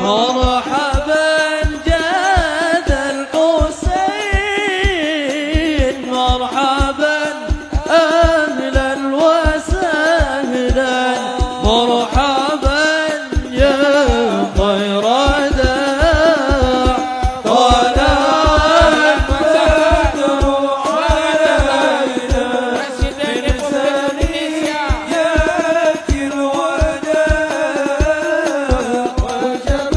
مرحبا جاد الحسين مرحبا أهلا وسهلا مرحبا يا خير داع طلعت بدر علينا من ثنيات الوداع وجب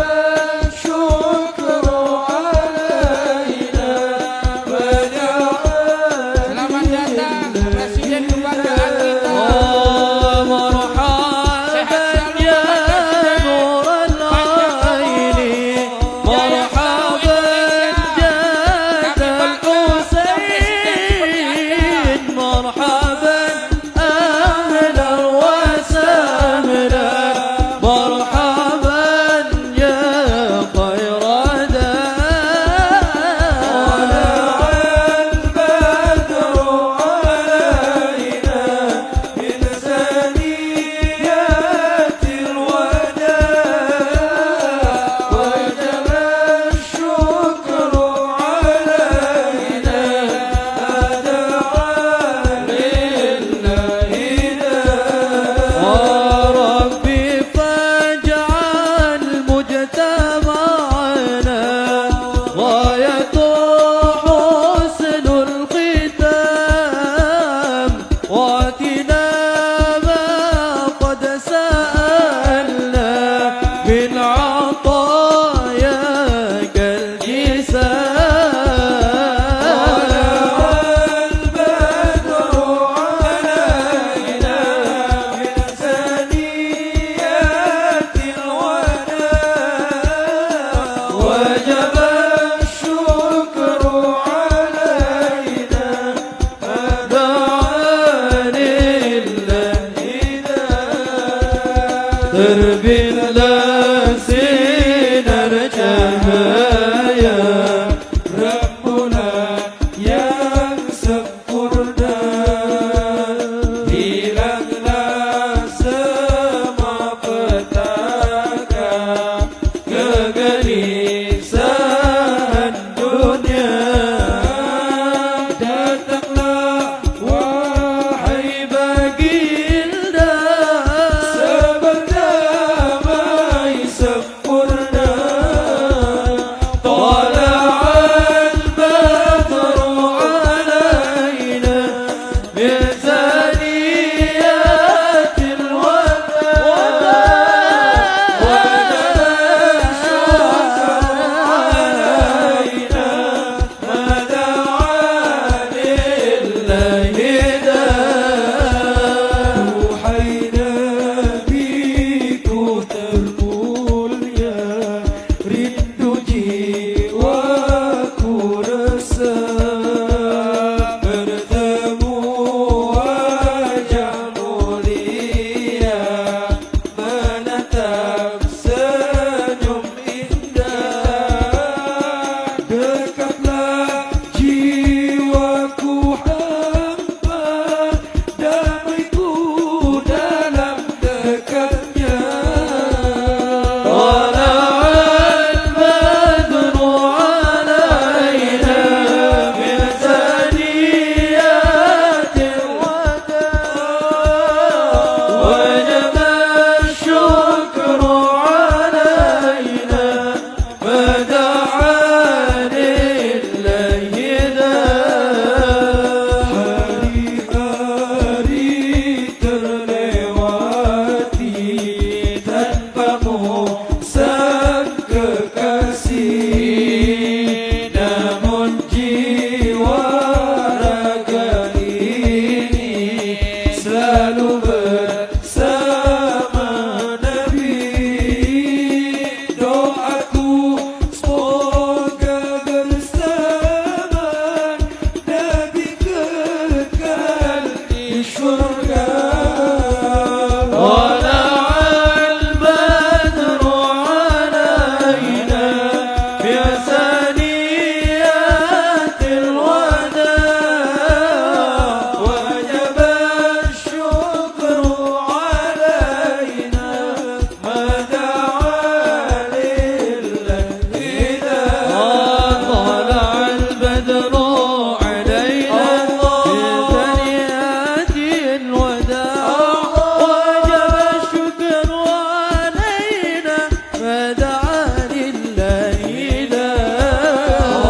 فدعا لله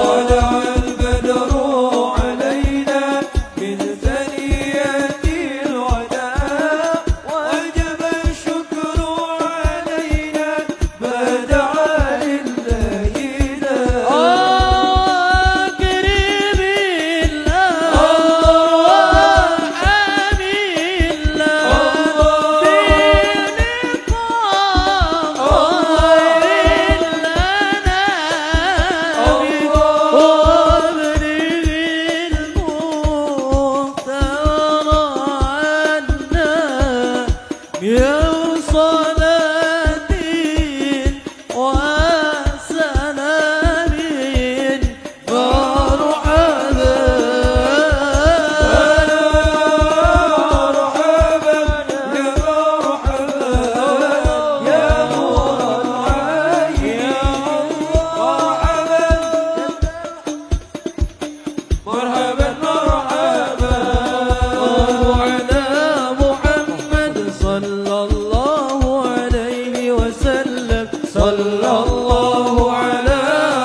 طلع البدر علينا من ثنيات الوداع وجب الشكر علينا ما دعا لله كريم الله حميد الله يا صلاة وسلام مرحبا مرحبا يا مرحبا يا نور العين مرحبا مرحبا على محمد صلى الله عليه وسلم صلى الله على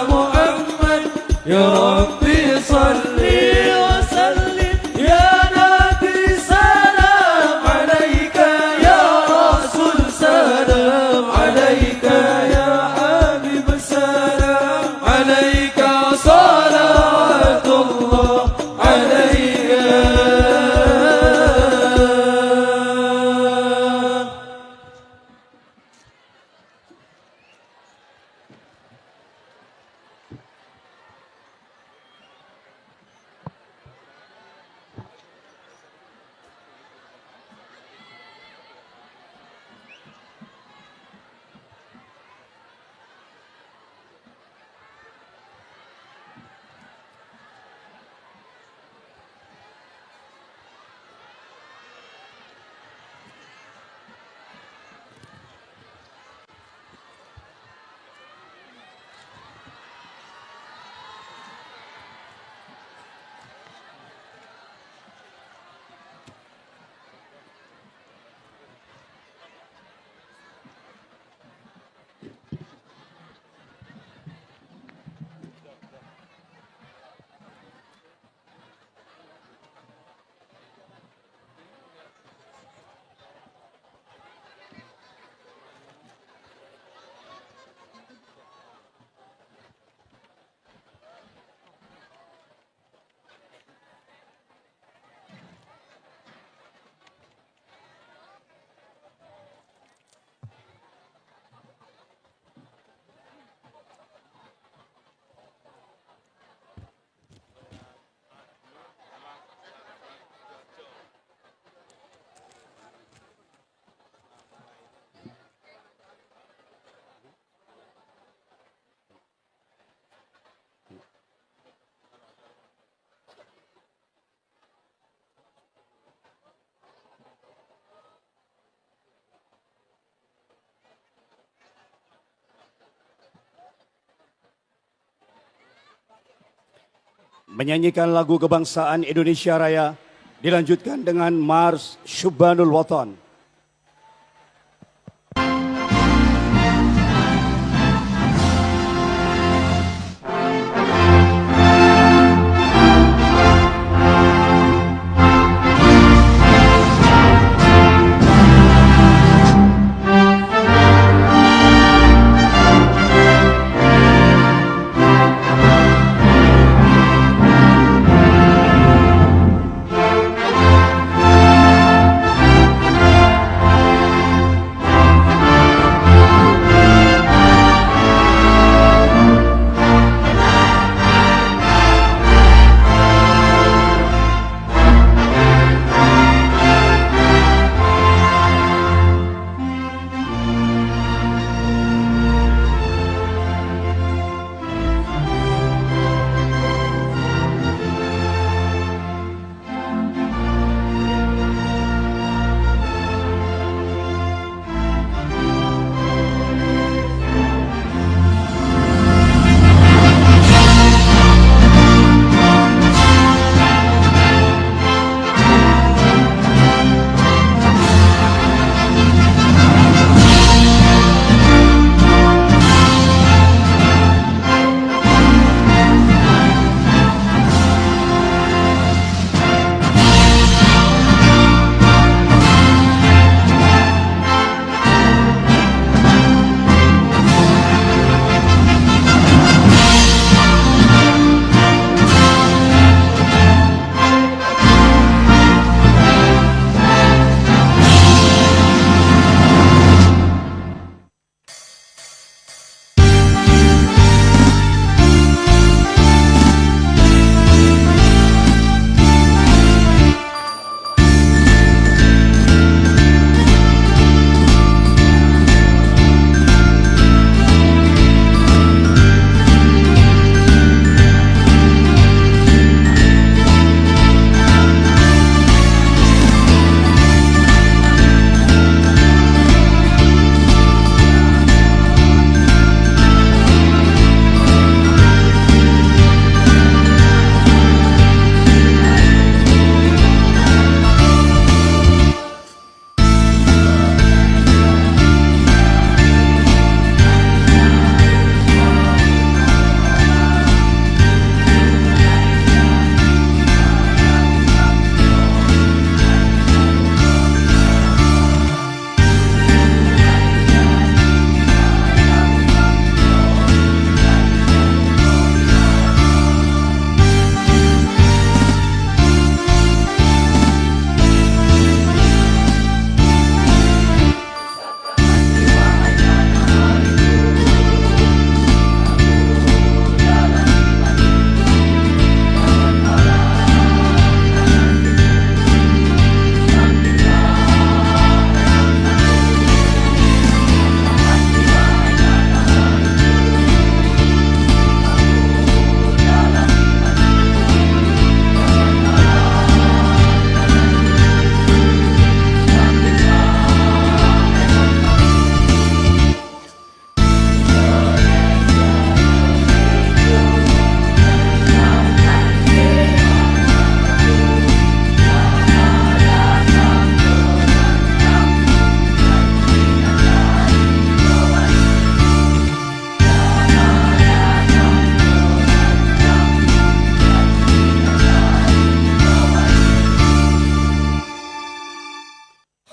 محمد يا ربي صلي وسلم يا نبي سلام عليك يا رسول سلام عليك يا حبيب السلام عليك صلوات الله عليك Menyanyikan lagu kebangsaan Indonesia Raya dilanjutkan dengan Mars Syubhanul Watan. مرحبا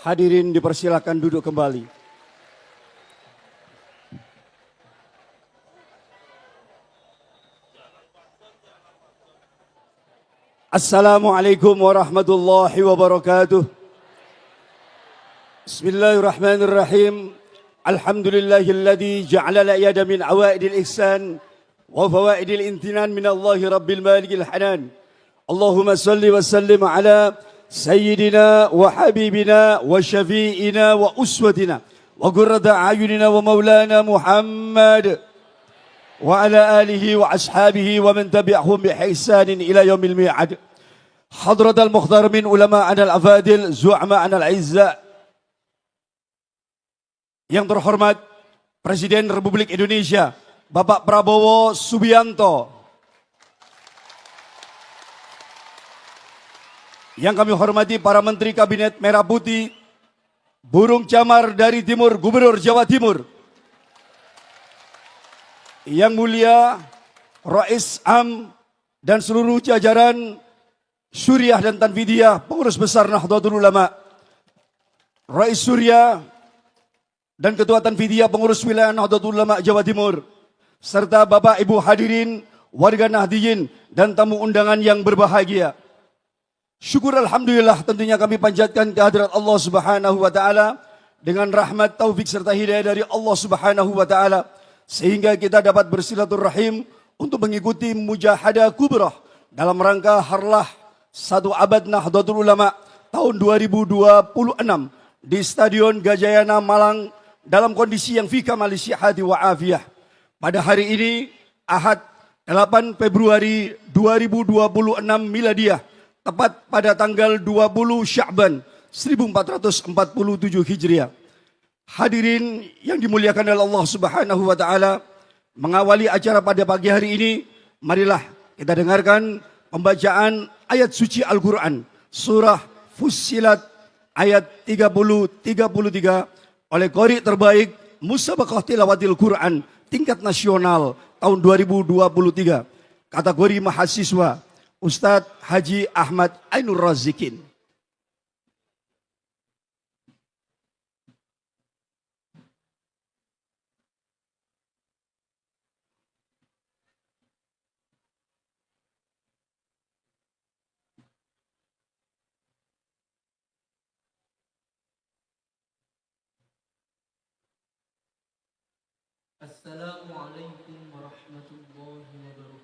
Hadirin dipersilakan duduk kembali. Assalamualaikum warahmatullahi wabarakatuh. Bismillahirrahmanirrahim. Alhamdulillahilladzi ja'ala al-iyada min awaidil ihsan wa fawaidil imtinan min Allahi rabbil malikil hanan. Allahumma salli wa sallim ala sayyidina wa habibina wa syafi'ina wa uswatina wa qurrata a'yunina wa maulana Muhammad wa ala alihi wa ashabihi wa man tabi'ahum bi ihsanin ila yaumil mi'ad. Hadratal mukhtar min ulama'ana al-afadil zu'ama'ana al-izza. Yang terhormat Presiden Republik Indonesia Bapak Prabowo Subianto. Yang kami hormati para Menteri Kabinet Merah Putih, burung camar dari Timur, Gubernur Jawa Timur. Yang mulia Rais Am dan seluruh jajaran Suriah dan Tanfidiyah, pengurus besar Nahdlatul Ulama, Rais Suriah dan Ketua Tanfidiyah pengurus wilayah Nahdlatul Ulama Jawa Timur, serta Bapak Ibu hadirin, warga Nahdiyin dan tamu undangan yang berbahagia. Syukur alhamdulillah tentunya kami panjatkan kehadirat Allah Subhanahu wa taala dengan rahmat, taufik serta hidayah dari Allah Subhanahu wa taala sehingga kita dapat bersilaturahim untuk mengikuti mujahadah kubrah dalam rangka harlah 1 abad Nahdlatul Ulama tahun 2026 di Stadion Gajayana Malang dalam kondisi yang fi kamali sihhati wa afiyah. Pada hari ini Ahad 8 Februari 2026 Miladiah, tepat pada tanggal 20 Sya'ban 1447 Hijriah. Hadirin yang dimuliakan oleh Allah Subhanahu wa taala, mengawali acara pada pagi hari ini, marilah kita dengarkan pembacaan ayat suci Al-Qur'an surah Fussilat ayat 30-33 oleh qari terbaik Musabaqah Tilawatil Quran tingkat nasional tahun 2023, kategori mahasiswa Ustadz Haji Ahmad Ainur Razikin. Assalamualaikum warahmatullahi wabarakatuh.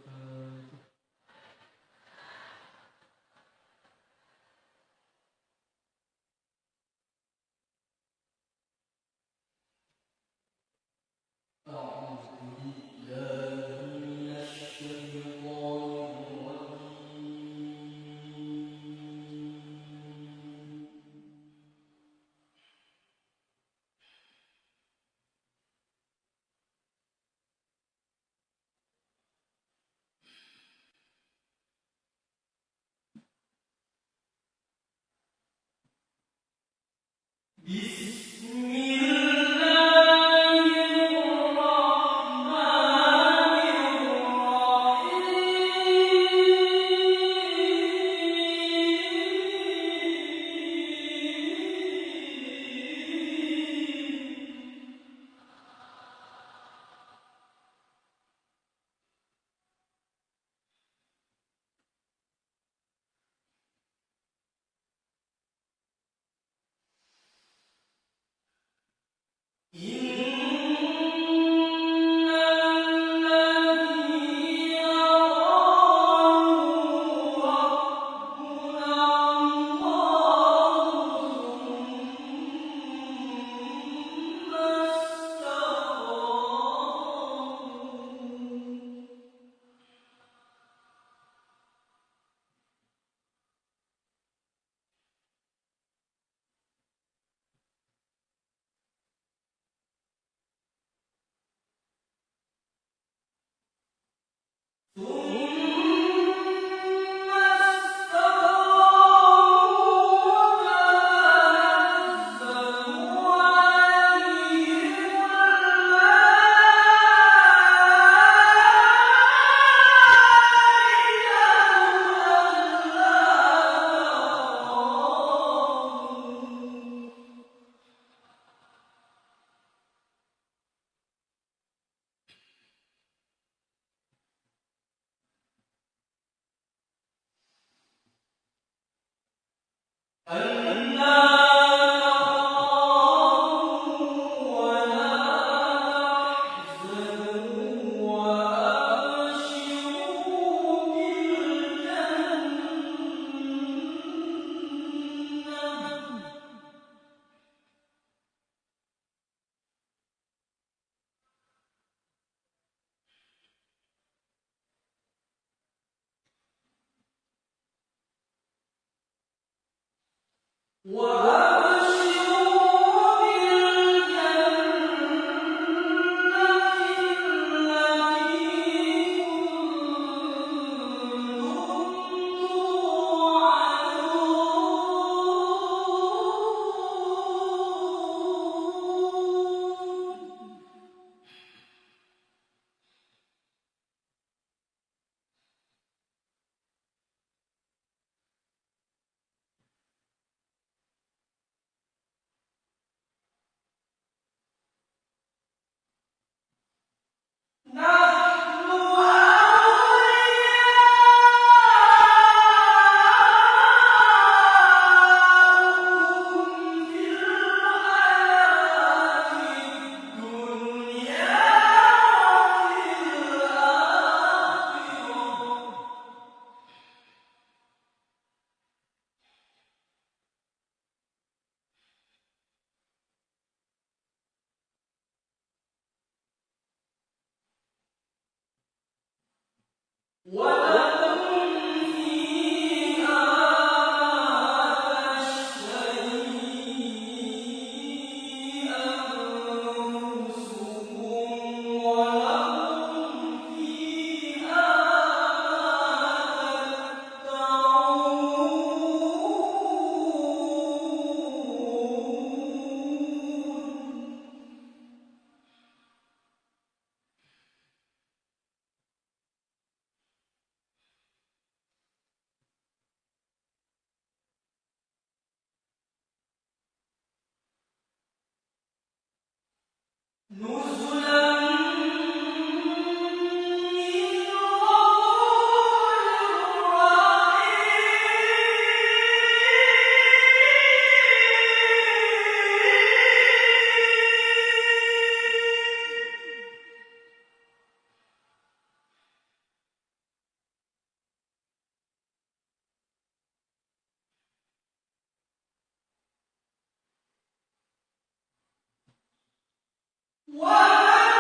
One.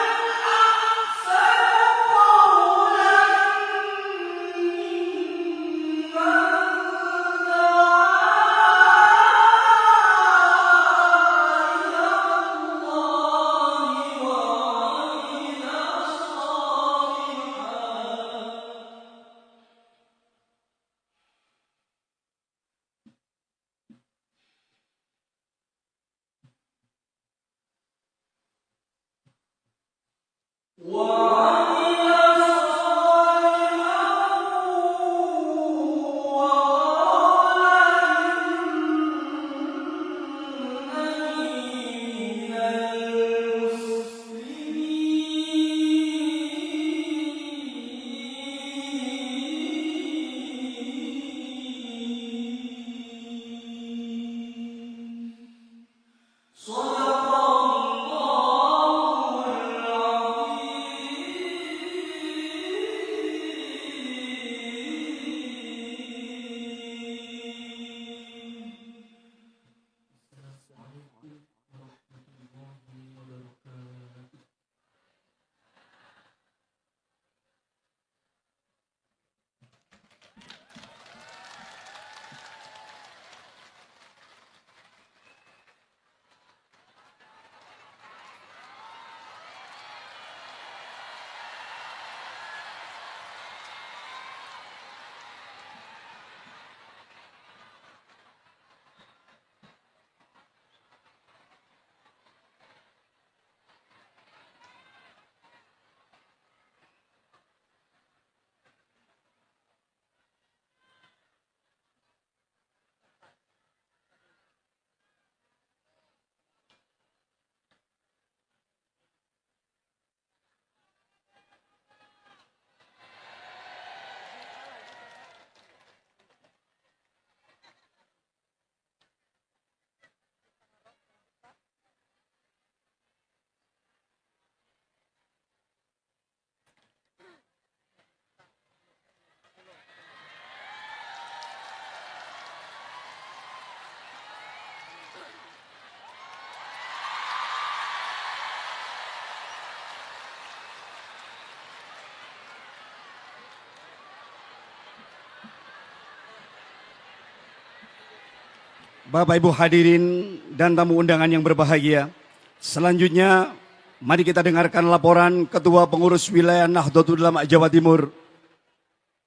Bapak Ibu hadirin dan tamu undangan yang berbahagia. Selanjutnya mari kita dengarkan laporan Ketua Pengurus Wilayah Nahdlatul Ulama Jawa Timur,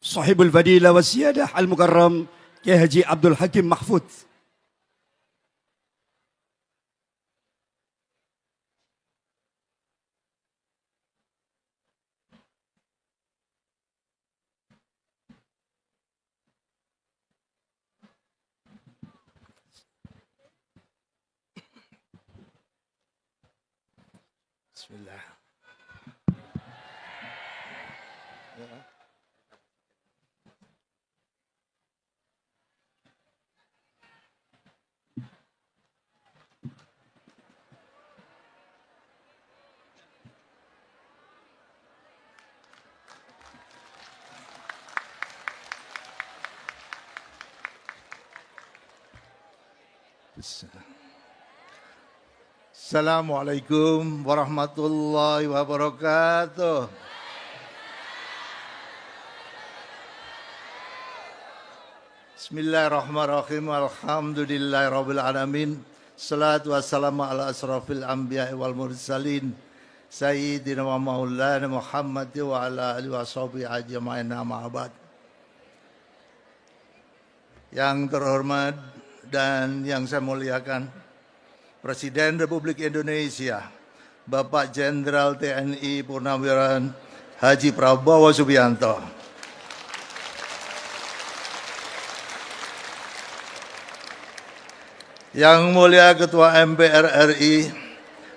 Sahibul Fadilah wa Siyadah Al-Mukarram Kiai Haji Abdul Hakim Mahfudz. Bismillah. Assalamualaikum warahmatullahi wabarakatuh. Bismillahirrahmanirrahim. Alhamdulillahirabbil alamin. Salatu wassalamu ala asrafil anbiya'i wal mursalin sayyidina wa maulana Muhammad wa ala alihi washabihi ajma'in, amma ba'd. Yang terhormat dan yang saya muliakan Presiden Republik Indonesia, Bapak Jenderal TNI Purnawirawan Haji Prabowo Subianto. Yang mulia Ketua MPR RI,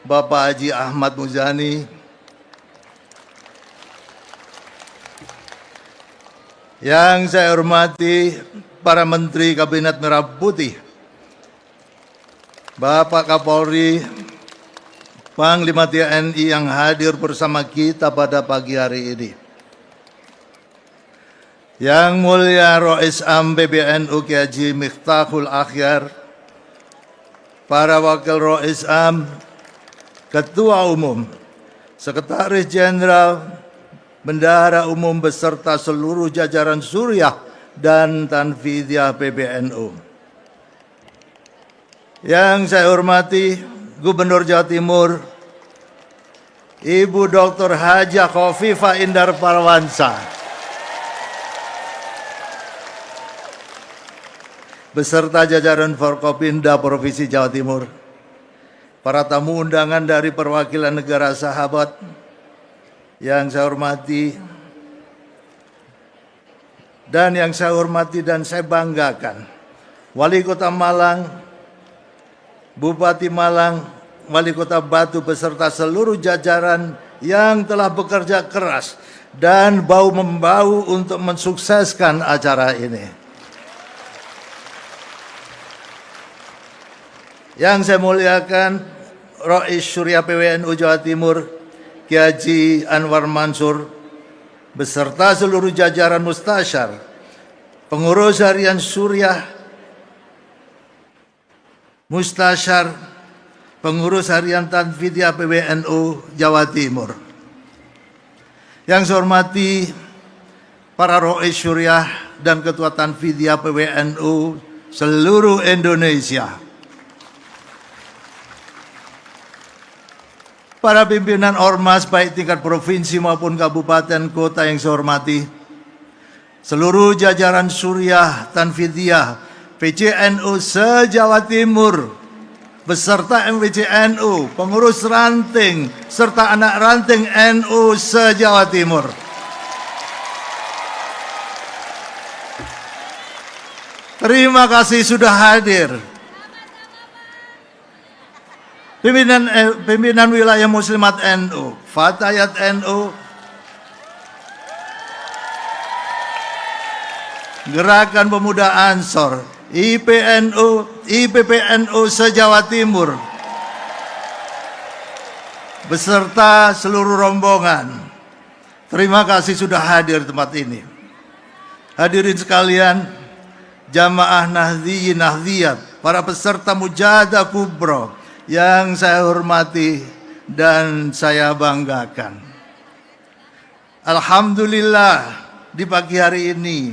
Bapak Haji Ahmad Muzani. Yang saya hormati para Menteri Kabinet Merah Putih, Bapak Kapolri, Panglima TNI yang hadir bersama kita pada pagi hari ini. Yang mulia Rois Am PBNU Kiai Haji Miftahul Akhyar, para Wakil Rois Am, Ketua Umum, Sekretaris Jenderal, Bendahara Umum beserta seluruh jajaran Suriah dan Tanfidiyah PBNU. Yang saya hormati Gubernur Jawa Timur, Ibu Dr. Hajah Khofifah Indar Parawansa, beserta jajaran Forkopimda Provinsi Jawa Timur, para tamu undangan dari perwakilan negara sahabat yang saya hormati dan yang saya hormati dan saya banggakan, Wali Kota Malang, Bupati Malang, Wali Kota Batu beserta seluruh jajaran yang telah bekerja keras dan bahu-membahu untuk mensukseskan acara ini. Yang saya muliakan Rois Syuriah PWNU Jawa Timur Kiai Haji Anwar Mansur beserta seluruh jajaran mustasyar, pengurus harian Syuriah, mustasyar, pengurus harian Tanfidiyah PWNU Jawa Timur. Yang saya hormati para Rois Syuriah dan Ketua Tanfidiyah PWNU seluruh Indonesia. Para pimpinan ormas baik tingkat provinsi maupun kabupaten kota yang saya hormati, seluruh jajaran Suriah, Tanfidiyah, PCNU se-Jawa Timur, beserta MWCNU, pengurus ranting, serta anak ranting NU se-Jawa Timur. Terima kasih sudah hadir. Pimpinan wilayah Muslimat NU, Fatayat NU, Gerakan Pemuda Ansor, IPNU, IPPNU se-Jawa Timur, beserta seluruh rombongan. Terima kasih sudah hadir di tempat ini. Hadirin sekalian, jamaah Nahdliyin Nahdliyat, para peserta Mujahadah Kubro yang saya hormati dan saya banggakan. Alhamdulillah di pagi hari ini,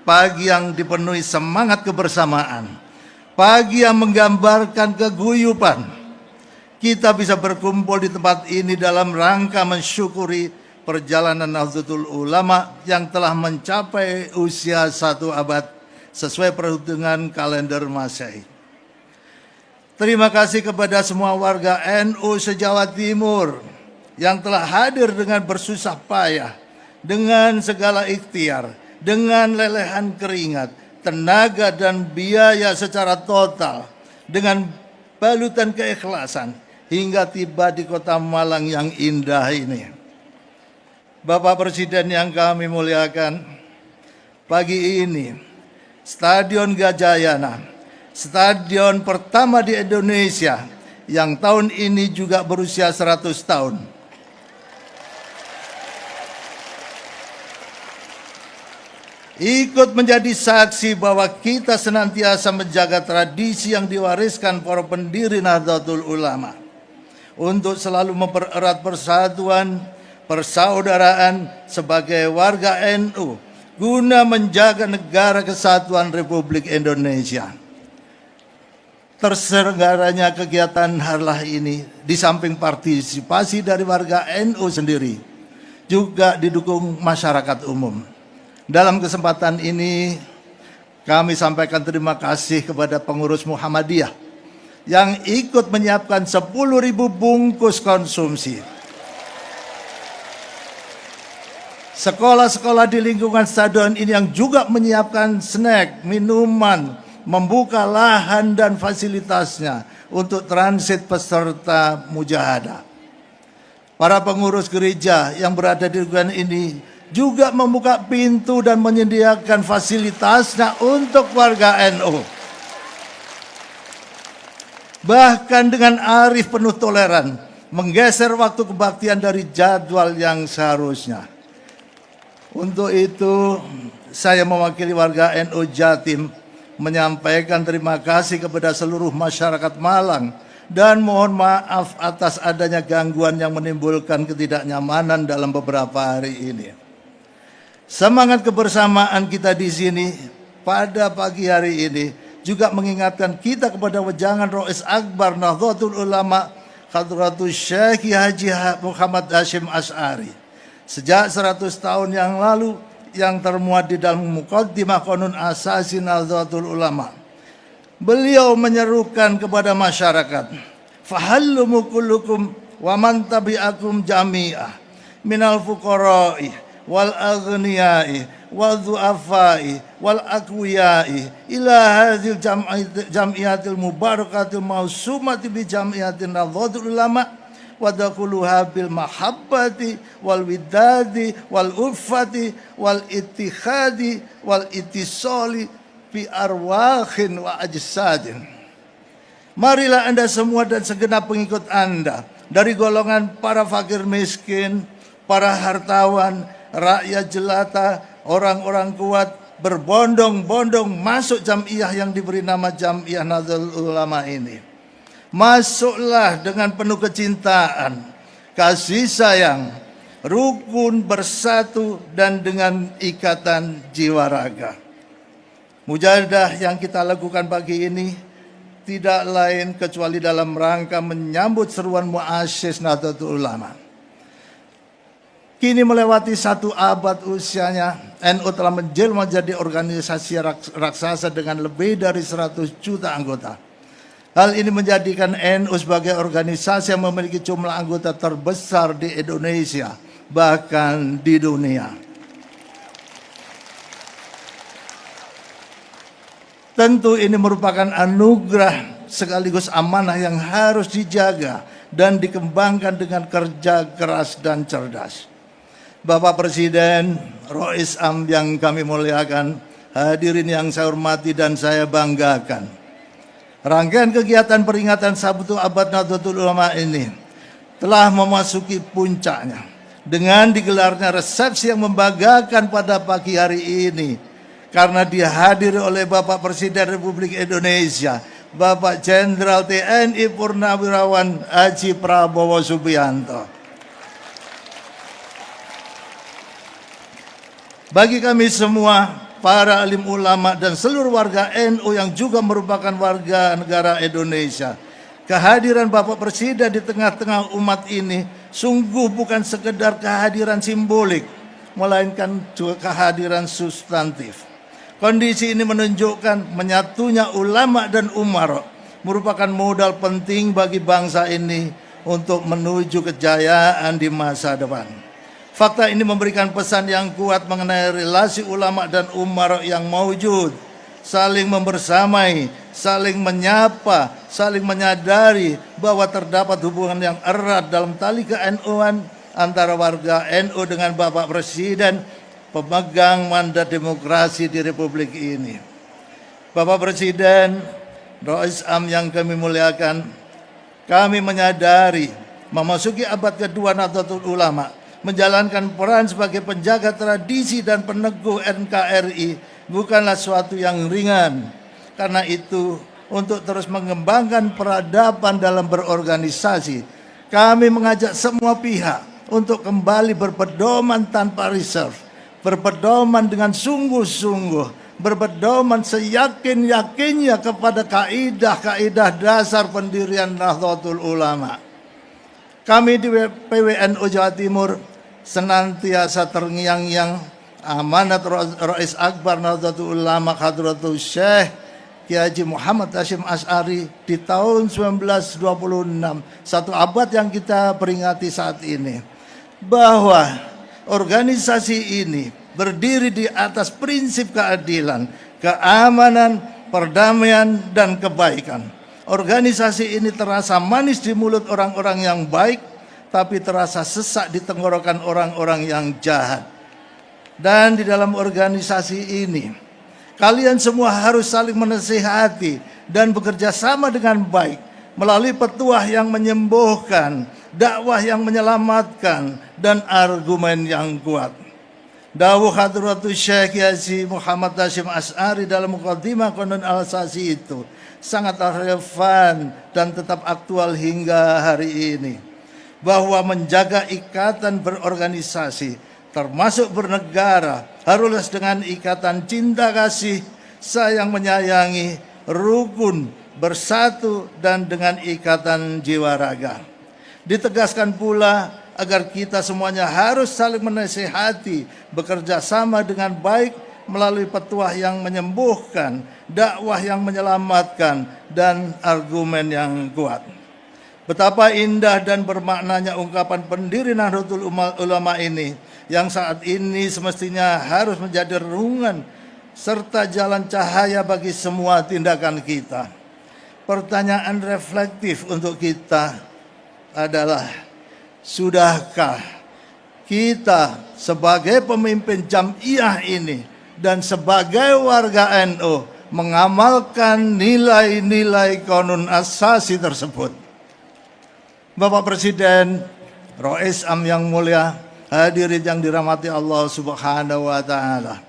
pagi yang dipenuhi semangat kebersamaan, pagi yang menggambarkan keguyupan, kita bisa berkumpul di tempat ini dalam rangka mensyukuri perjalanan Nahdlatul Ulama yang telah mencapai usia 1 abad sesuai perhitungan kalender Masehi. Terima kasih kepada semua warga NU se-Jawa Timur yang telah hadir dengan bersusah payah, dengan segala ikhtiar, dengan lelehan keringat, tenaga dan biaya secara total, dengan balutan keikhlasan, hingga tiba di kota Malang yang indah ini. Bapak Presiden yang kami muliakan, pagi ini Stadion Gajayana, stadion pertama di Indonesia yang tahun ini juga berusia 100 tahun. Ikut menjadi saksi bahwa kita senantiasa menjaga tradisi yang diwariskan para pendiri Nahdlatul Ulama untuk selalu mempererat persatuan, persaudaraan sebagai warga NU guna menjaga negara kesatuan Republik Indonesia. Terselenggaranya kegiatan harlah ini di samping partisipasi dari warga NU sendiri juga didukung masyarakat umum. Dalam kesempatan ini kami sampaikan terima kasih kepada pengurus Muhammadiyah yang ikut menyiapkan 10.000 bungkus konsumsi. Sekolah-sekolah di lingkungan stadion ini yang juga menyiapkan snack, minuman, membuka lahan dan fasilitasnya untuk transit peserta mujahadah. Para pengurus gereja yang berada di lingkungan ini juga membuka pintu dan menyediakan fasilitasnya untuk warga NU. Bahkan dengan arif penuh toleran, menggeser waktu kebaktian dari jadwal yang seharusnya. Untuk itu, saya mewakili warga NU Jatim menyampaikan terima kasih kepada seluruh masyarakat Malang dan mohon maaf atas adanya gangguan yang menimbulkan ketidaknyamanan dalam beberapa hari ini. Semangat kebersamaan kita di sini pada pagi hari ini juga mengingatkan kita kepada wejangan Rais Akbar Nahdlatul Ulama Hadratus Syekh Haji Muhammad Hashim Asy'ari sejak 100 tahun yang lalu yang termuat di dalam Muqaddimah Qanun Asasi Nahdlatul Ulama. Beliau menyerukan kepada masyarakat, fahallumu kullukum wa man tabi'akum jami'ah minal fuqara'i wal aghniyai wal du'afai wal aqwiyai ila hadhil jam'iyatil mubarakatil mausumati bi jam'iyatin Nahdlatul Ulama wadakuluha bil mahabbati wal widadi wal ulfati wal ittihadi wal ittisali fi arwahin wa ajsadin. Marilah Anda semua dan segenap pengikut Anda dari golongan para fakir miskin, para hartawan, rakyat jelata, orang-orang kuat berbondong-bondong masuk jam'iyah yang diberi nama Jam'iyah Nahdlatul Ulama ini. Masuklah dengan penuh kecintaan, kasih sayang, rukun, bersatu, dan dengan ikatan jiwa raga. Mujahadah yang kita lakukan pagi ini tidak lain kecuali dalam rangka menyambut seruan muassis Nahdlatul Ulama. Kini melewati 1 abad usianya, NU telah menjelma menjadi organisasi raksasa dengan lebih dari 100 juta anggota. Hal ini menjadikan NU sebagai organisasi yang memiliki jumlah anggota terbesar di Indonesia, bahkan di dunia. Tentu ini merupakan anugerah sekaligus amanah yang harus dijaga dan dikembangkan dengan kerja keras dan cerdas. Bapak Presiden, Rais Am yang kami muliakan, hadirin yang saya hormati dan saya banggakan. Rangkaian kegiatan peringatan 1 abad Nahdlatul Ulama ini telah memasuki puncaknya dengan digelarnya resepsi yang membanggakan pada pagi hari ini karena dihadiri oleh Bapak Presiden Republik Indonesia, Bapak Jenderal TNI Purnawirawan Haji Prabowo Subianto. Bagi kami semua, para alim ulama dan seluruh warga NU yang juga merupakan warga negara Indonesia. Kehadiran Bapak Presiden di tengah-tengah umat ini sungguh bukan sekedar kehadiran simbolik, melainkan juga kehadiran substantif. Kondisi ini menunjukkan menyatunya ulama dan umara merupakan modal penting bagi bangsa ini untuk menuju kejayaan di masa depan. Fakta ini memberikan pesan yang kuat mengenai relasi ulama dan umara yang maujud, saling membersamai, saling menyapa, saling menyadari bahwa terdapat hubungan yang erat dalam tali ke-NU-an antara warga NU dengan Bapak Presiden, pemegang mandat demokrasi di Republik ini. Bapak Presiden, Rais Am yang kami muliakan, kami menyadari memasuki abad kedua Nahdlatul Ulama, menjalankan peran sebagai penjaga tradisi dan peneguh NKRI bukanlah suatu yang ringan. Karena itu, untuk terus mengembangkan peradaban dalam berorganisasi, kami mengajak semua pihak untuk kembali berpedoman tanpa reserve, berpedoman dengan sungguh-sungguh, berpedoman seyakin-yakinnya kepada kaidah-kaidah dasar pendirian Nahdlatul Ulama. Kami di PWNU Jawa Timur senantiasa terngiang-ngiang amanat Rais Akbar Nahdlatul Ulama Hadratul Syekh Kiai Haji Muhammad Hasyim Asy'ari di tahun 1926, satu abad yang kita peringati saat ini, bahwa organisasi ini berdiri di atas prinsip keadilan, keamanan, perdamaian, dan kebaikan. Organisasi ini terasa manis di mulut orang-orang yang baik, tapi terasa sesak di tenggorokan orang-orang yang jahat. Dan di dalam organisasi ini, kalian semua harus saling menasihati dan bekerja sama dengan baik melalui petuah yang menyembuhkan, dakwah yang menyelamatkan, dan argumen yang kuat. Dawuh Hadratus Syekh Haji Muhammad Hasyim Asy'ari dalam Muqaddimah Qanun al-Asasi itu sangat relevan dan tetap aktual hingga hari ini, bahwa menjaga ikatan berorganisasi termasuk bernegara harus dengan ikatan cinta kasih, sayang menyayangi, rukun, bersatu, dan dengan ikatan jiwa raga. Ditegaskan pula agar kita semuanya harus saling menasihati, bekerja sama dengan baik melalui petuah yang menyembuhkan, dakwah yang menyelamatkan, dan argumen yang kuat. Betapa indah dan bermaknanya ungkapan pendiri Nahdlatul Ulama ini, yang saat ini semestinya harus menjadi renungan serta jalan cahaya bagi semua tindakan kita. Pertanyaan reflektif untuk kita adalah, sudahkah kita sebagai pemimpin Jam'iyah ini dan sebagai warga NU mengamalkan nilai-nilai Qanun Asasi tersebut? Bapak Presiden, Rais Am yang mulia, hadirin yang dirahmati Allah Subhanahu wa Ta'ala.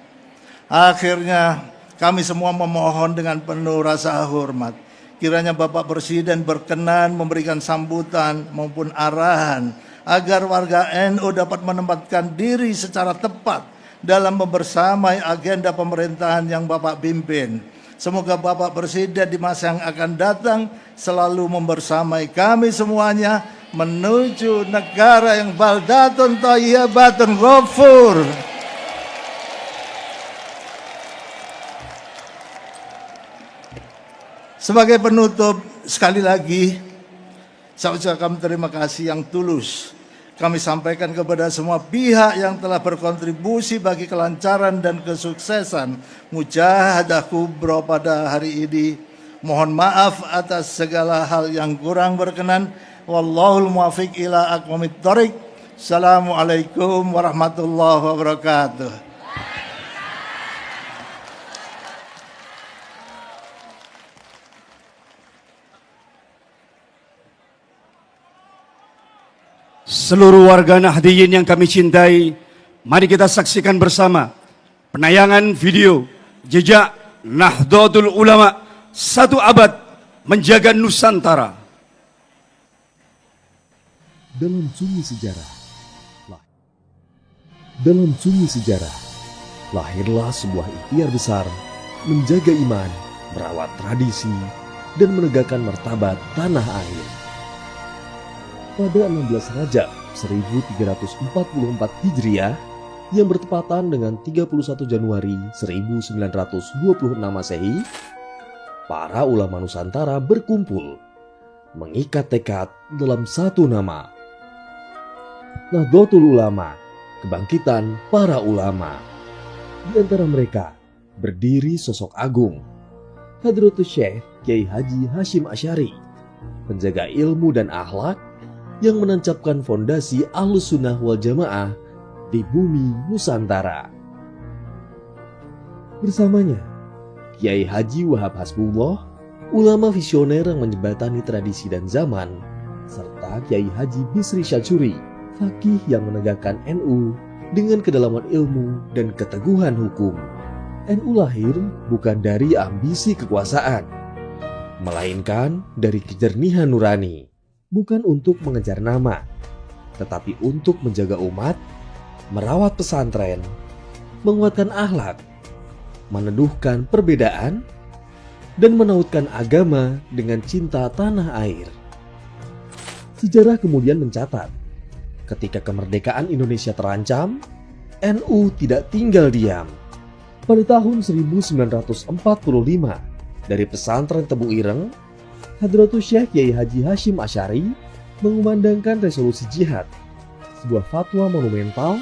Akhirnya kami semua memohon dengan penuh rasa hormat, kiranya Bapak Presiden berkenan memberikan sambutan maupun arahan agar warga NU dapat menempatkan diri secara tepat dalam membersamai agenda pemerintahan yang Bapak pimpin. Semoga Bapak Presiden di masa yang akan datang selalu membersamai kami semuanya menuju negara yang baldatun thayyibatun ghafur. Sebagai penutup, sekali lagi saya ucapkan terima kasih yang tulus kami sampaikan kepada semua pihak yang telah berkontribusi bagi kelancaran dan kesuksesan mujahadah kubra pada hari ini. Mohon maaf atas segala hal yang kurang berkenan. Wallahul muwaffiq ila aqwamit thoriq. Assalamualaikum warahmatullahi wabarakatuh. Seluruh warga Nahdliyin yang kami cintai, mari kita saksikan bersama penayangan video jejak Nahdlatul Ulama, satu abad menjaga Nusantara. Dalam sunyi sejarah lahirlah sebuah ikhtiar besar menjaga iman, merawat tradisi, dan menegakkan martabat tanah air. Pada 16 Rajab 1344 Hijriah yang bertepatan dengan 31 Januari 1926 Masehi, para ulama Nusantara berkumpul mengikat tekad dalam satu nama, Nahdlatul Ulama, kebangkitan para ulama. Di antara mereka berdiri sosok agung, Hadratus Syekh Kiai Haji Hashim Asy'ari, penjaga ilmu dan akhlak yang menancapkan fondasi Ahlus Sunnah wal Jamaah di bumi Nusantara. Bersamanya, Kiai Haji Wahab Hasbullah, ulama visioner yang menjembatani tradisi dan zaman, serta Kiai Haji Bisri Syadzuri, faqih yang menegakkan NU dengan kedalaman ilmu dan keteguhan hukum. NU lahir bukan dari ambisi kekuasaan, melainkan dari kejernihan nurani, bukan untuk mengejar nama, tetapi untuk menjaga umat, merawat pesantren, menguatkan akhlak, meneduhkan perbedaan, dan menautkan agama dengan cinta tanah air. Sejarah kemudian mencatat, ketika kemerdekaan Indonesia terancam, NU tidak tinggal diam. Pada tahun 1945, dari pesantren Tebu Ireng, Hadratus Syekh Kiai Haji Hashim Asy'ari mengumandangkan resolusi jihad, sebuah fatwa monumental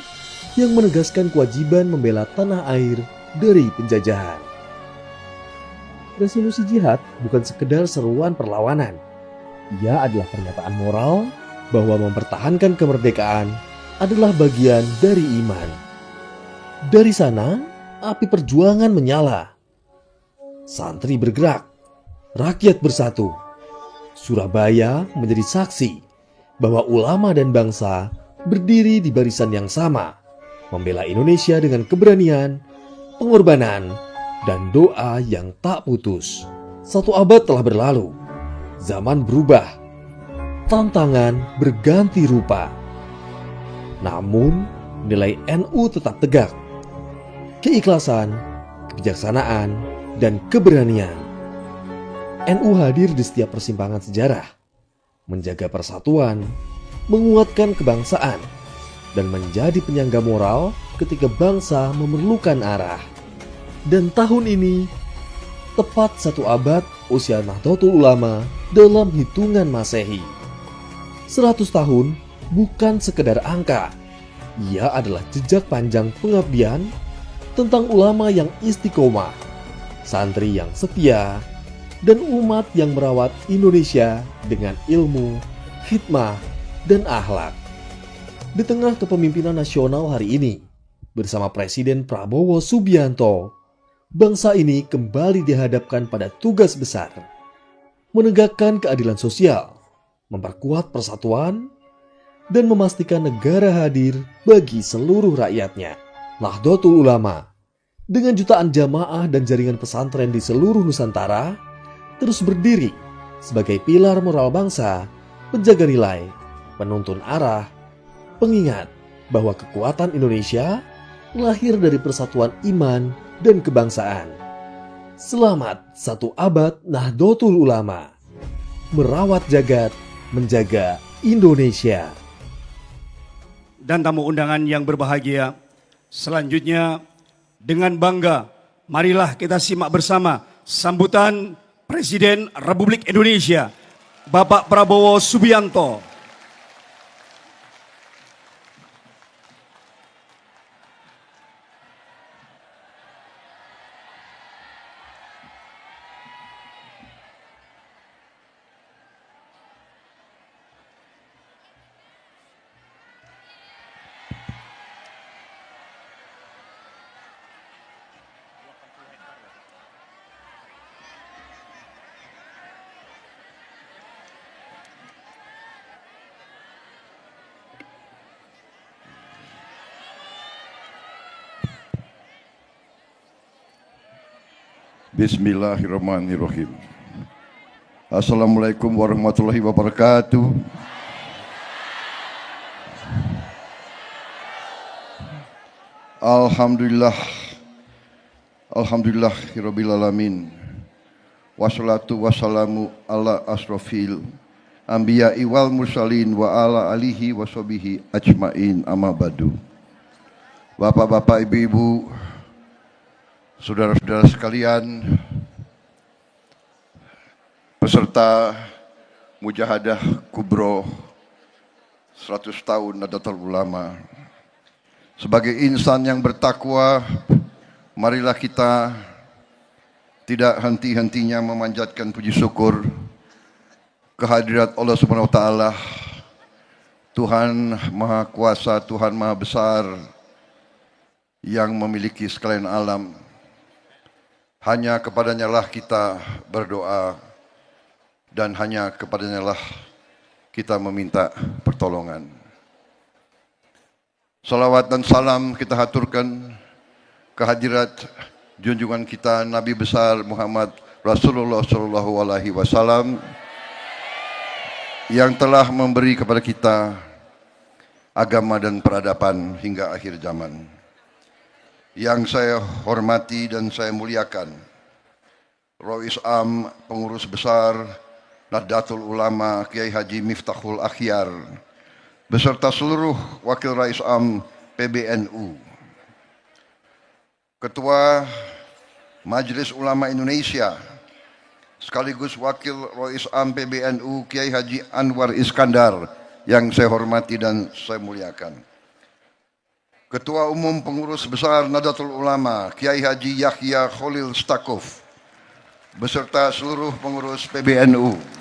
yang menegaskan kewajiban membela tanah air dari penjajahan. Resolusi jihad bukan sekedar seruan perlawanan. Ia adalah pernyataan moral bahwa mempertahankan kemerdekaan adalah bagian dari iman. Dari sana, api perjuangan menyala. Santri bergerak, rakyat bersatu. Surabaya menjadi saksi bahwa ulama dan bangsa berdiri di barisan yang sama, membela Indonesia dengan keberanian, pengorbanan, dan doa yang tak putus. 1 abad telah berlalu, zaman berubah, tantangan berganti rupa. Namun, nilai NU tetap tegak. Keikhlasan, kebijaksanaan, dan keberanian. NU hadir di setiap persimpangan sejarah, menjaga persatuan, menguatkan kebangsaan, dan menjadi penyangga moral ketika bangsa memerlukan arah. Dan tahun ini, tepat 1 abad usia Nahdlatul Ulama dalam hitungan Masehi. 100 tahun bukan sekedar angka. Ia adalah jejak panjang pengabdian tentang ulama yang istiqomah, santri yang setia, dan umat yang merawat Indonesia dengan ilmu, hikmah, dan akhlak. Di tengah kepemimpinan nasional hari ini, bersama Presiden Prabowo Subianto, bangsa ini kembali dihadapkan pada tugas besar, menegakkan keadilan sosial, memperkuat persatuan, dan memastikan negara hadir bagi seluruh rakyatnya. Nahdlatul Ulama, dengan jutaan jamaah dan jaringan pesantren di seluruh Nusantara, terus berdiri sebagai pilar moral bangsa, penjaga nilai, penuntun arah, pengingat bahwa kekuatan Indonesia lahir dari persatuan iman dan kebangsaan. Selamat 1 abad Nahdlatul Ulama, merawat jagat, menjaga Indonesia. Dan tamu undangan yang berbahagia, selanjutnya dengan bangga, marilah kita simak bersama sambutan Presiden Republik Indonesia, Bapak Prabowo Subianto. Bismillahirrahmanirrahim. Assalamualaikum warahmatullahi wabarakatuh. Alhamdulillah Alhamdulillahirabbil alamin. Wassalatu wassalamu ala asrofil anbiya'i wal mursalin wa ala alihi washabihi ajmain, amma ba'du. Bapak-bapak, ibu-ibu, saudara-saudara sekalian, peserta Mujahadah Kubro 100 tahun Nahdlatul Ulama. Sebagai insan yang bertakwa, marilah kita tidak henti-hentinya memanjatkan puji syukur kehadirat Allah Subhanahu wa taala, Tuhan Maha Kuasa, Tuhan Maha Besar yang memiliki sekalian alam. Hanya kepadanya lah kita berdoa dan hanya kepadanya lah kita meminta pertolongan. Salawat dan salam kita haturkan kehadirat junjungan kita Nabi besar Muhammad Rasulullah Shallallahu Alaihi Wasallam yang telah memberi kepada kita agama dan peradaban hingga akhir zaman. Yang saya hormati dan saya muliakan Rois Am, pengurus besar Nahdlatul Ulama Kiai Haji Miftahul Akhyar beserta seluruh wakil Rais Am PBNU, Ketua Majelis Ulama Indonesia sekaligus wakil Rois Am PBNU Kiai Haji Anwar Iskandar yang saya hormati dan saya muliakan, Ketua Umum Pengurus Besar Nahdlatul Ulama Kiai Haji Yahya Khalil Stakuf beserta seluruh pengurus PBNU,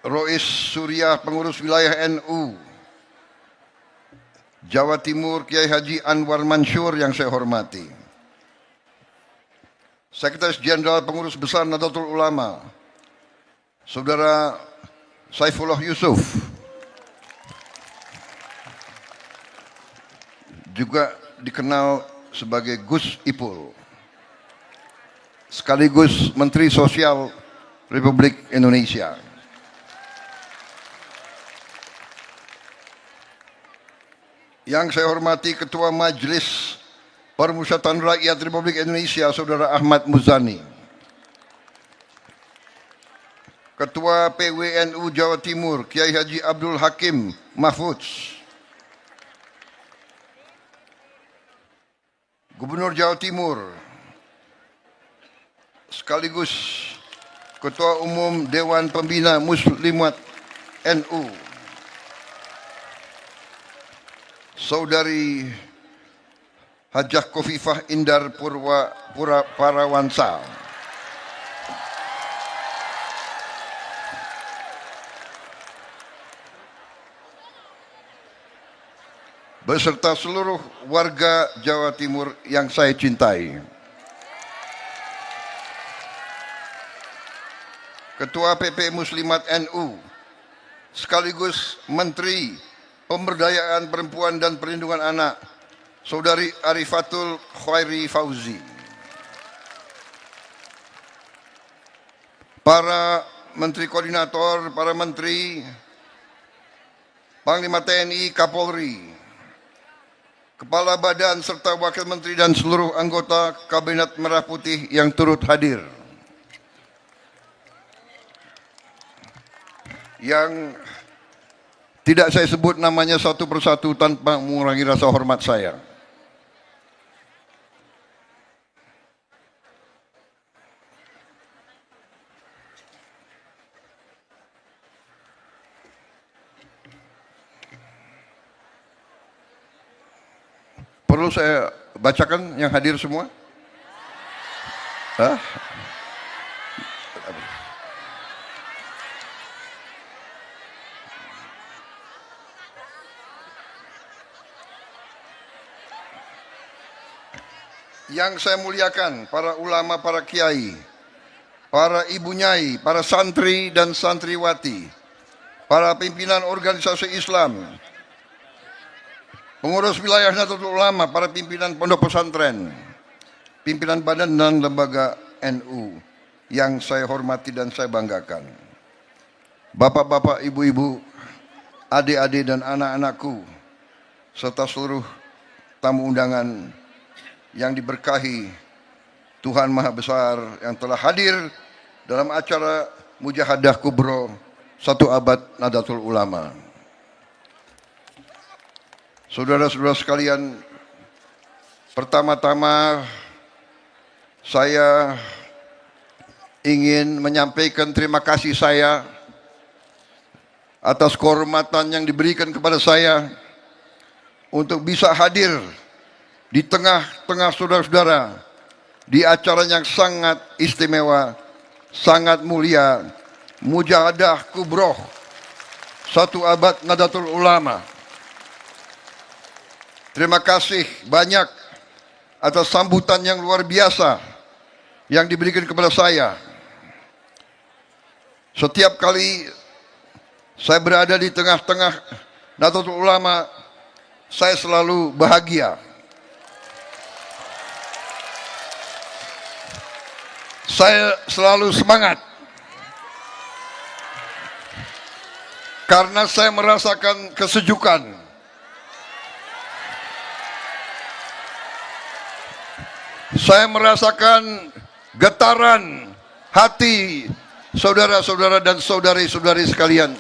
Rois Surya pengurus wilayah NU Jawa Timur Kiai Haji Anwar Mansur yang saya hormati, Sekretaris Jenderal Pengurus Besar Nahdlatul Ulama Saudara Saifullah Yusuf, juga dikenal sebagai Gus Ipul, sekaligus Menteri Sosial Republik Indonesia. Yang saya hormati Ketua Majelis Permusyawaratan Rakyat Republik Indonesia Saudara Ahmad Muzani, Ketua PWNU Jawa Timur Kiai Haji Abdul Hakim Mahfudz, Gubernur Jawa Timur sekaligus Ketua Umum Dewan Pembina Muslimat NU Saudari Hajah Khofifah Indar Parawansa, beserta seluruh warga Jawa Timur yang saya cintai, Ketua PP Muslimat NU sekaligus Menteri Pemberdayaan Perempuan dan Perlindungan Anak Saudari Arifatul Khairi Fauzi, para Menteri Koordinator, para Menteri, Panglima TNI, Kapolri, Kepala Badan serta Wakil Menteri dan seluruh anggota Kabinet Merah Putih yang turut hadir. Yang tidak saya sebut namanya satu persatu tanpa mengurangi rasa hormat saya. Perlu saya bacakan yang hadir semua? Hah? Yang saya muliakan para ulama, para kiai, para ibu nyai, para santri dan santriwati, para pimpinan organisasi Islam, pengurus wilayah Nahdlatul Ulama, para pimpinan pondok pesantren, pimpinan badan dan lembaga NU yang saya hormati dan saya banggakan. Bapak-bapak, ibu-ibu, adik-adik dan anak-anakku serta seluruh tamu undangan yang diberkahi Tuhan Maha Besar yang telah hadir dalam acara Mujahadah Kubro 1 Abad Nahdlatul Ulama. Saudara-saudara sekalian, pertama-tama saya ingin menyampaikan terima kasih saya atas kehormatan yang diberikan kepada saya untuk bisa hadir di tengah-tengah saudara-saudara di acara yang sangat istimewa, sangat mulia, Mujahadah Kubro 1 Abad Nahdlatul Ulama. Terima kasih banyak atas sambutan yang luar biasa yang diberikan kepada saya. Setiap kali saya berada di tengah-tengah Nahdlatul Ulama, saya selalu bahagia. Saya selalu semangat. Karena saya merasakan kesejukan. Saya merasakan getaran hati saudara-saudara dan saudari-saudari sekalian.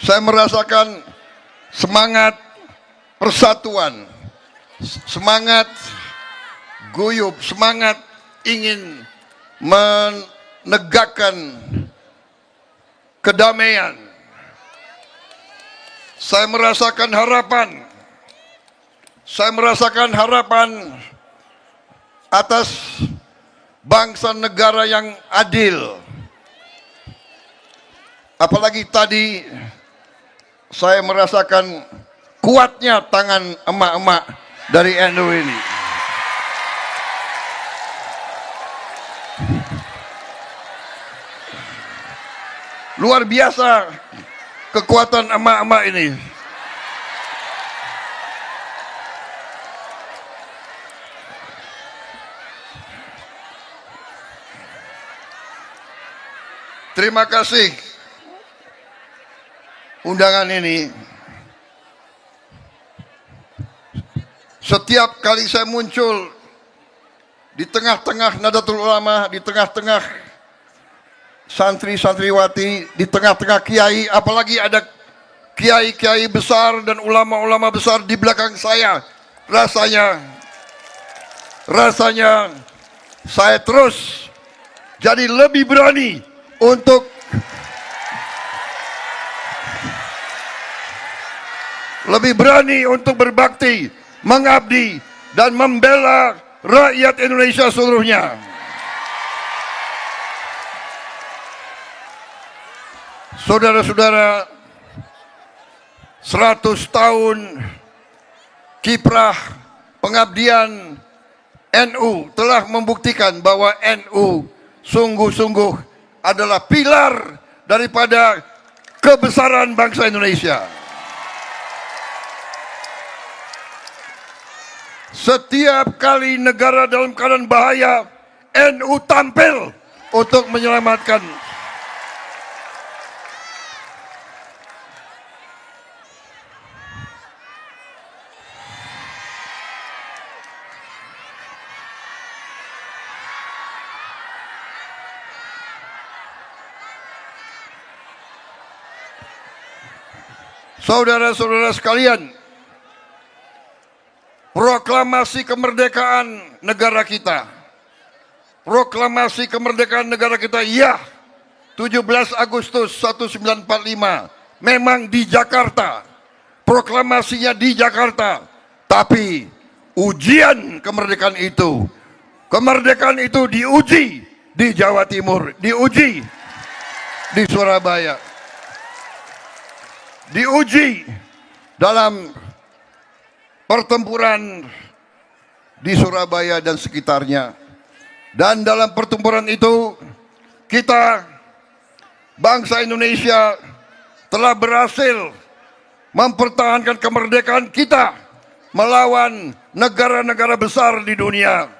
Saya merasakan semangat persatuan, semangat guyup, semangat ingin menegakkan kedamaian. Saya merasakan harapan. Saya merasakan harapan atas bangsa negara yang adil. Apalagi tadi saya merasakan kuatnya tangan emak-emak dari NU ini. Luar biasa kekuatan emak-emak ini. Terima kasih undangan ini. Setiap kali saya muncul di tengah-tengah Nahdlatul Ulama, di tengah-tengah santri-santriwati, di tengah-tengah kiai, apalagi ada kiai-kiai besar dan ulama-ulama besar di belakang saya, rasanya saya terus jadi lebih berani untuk berbakti, mengabdi, dan membela rakyat Indonesia seluruhnya. Saudara-saudara, 100 tahun kiprah pengabdian NU telah membuktikan bahwa NU sungguh-sungguh adalah pilar daripada kebesaran bangsa Indonesia. Setiap kali negara dalam keadaan bahaya, NU tampil untuk menyelamatkan. Saudara-saudara sekalian, proklamasi kemerdekaan negara kita. Proklamasi kemerdekaan negara kita, ya, 17 Agustus 1945, memang di Jakarta. Proklamasinya di Jakarta. Tapi ujian kemerdekaan itu diuji di Jawa Timur, diuji di Surabaya, diuji dalam pertempuran di Surabaya dan sekitarnya. Dan dalam pertempuran itu kita, bangsa Indonesia, telah berhasil mempertahankan kemerdekaan kita melawan negara-negara besar di dunia.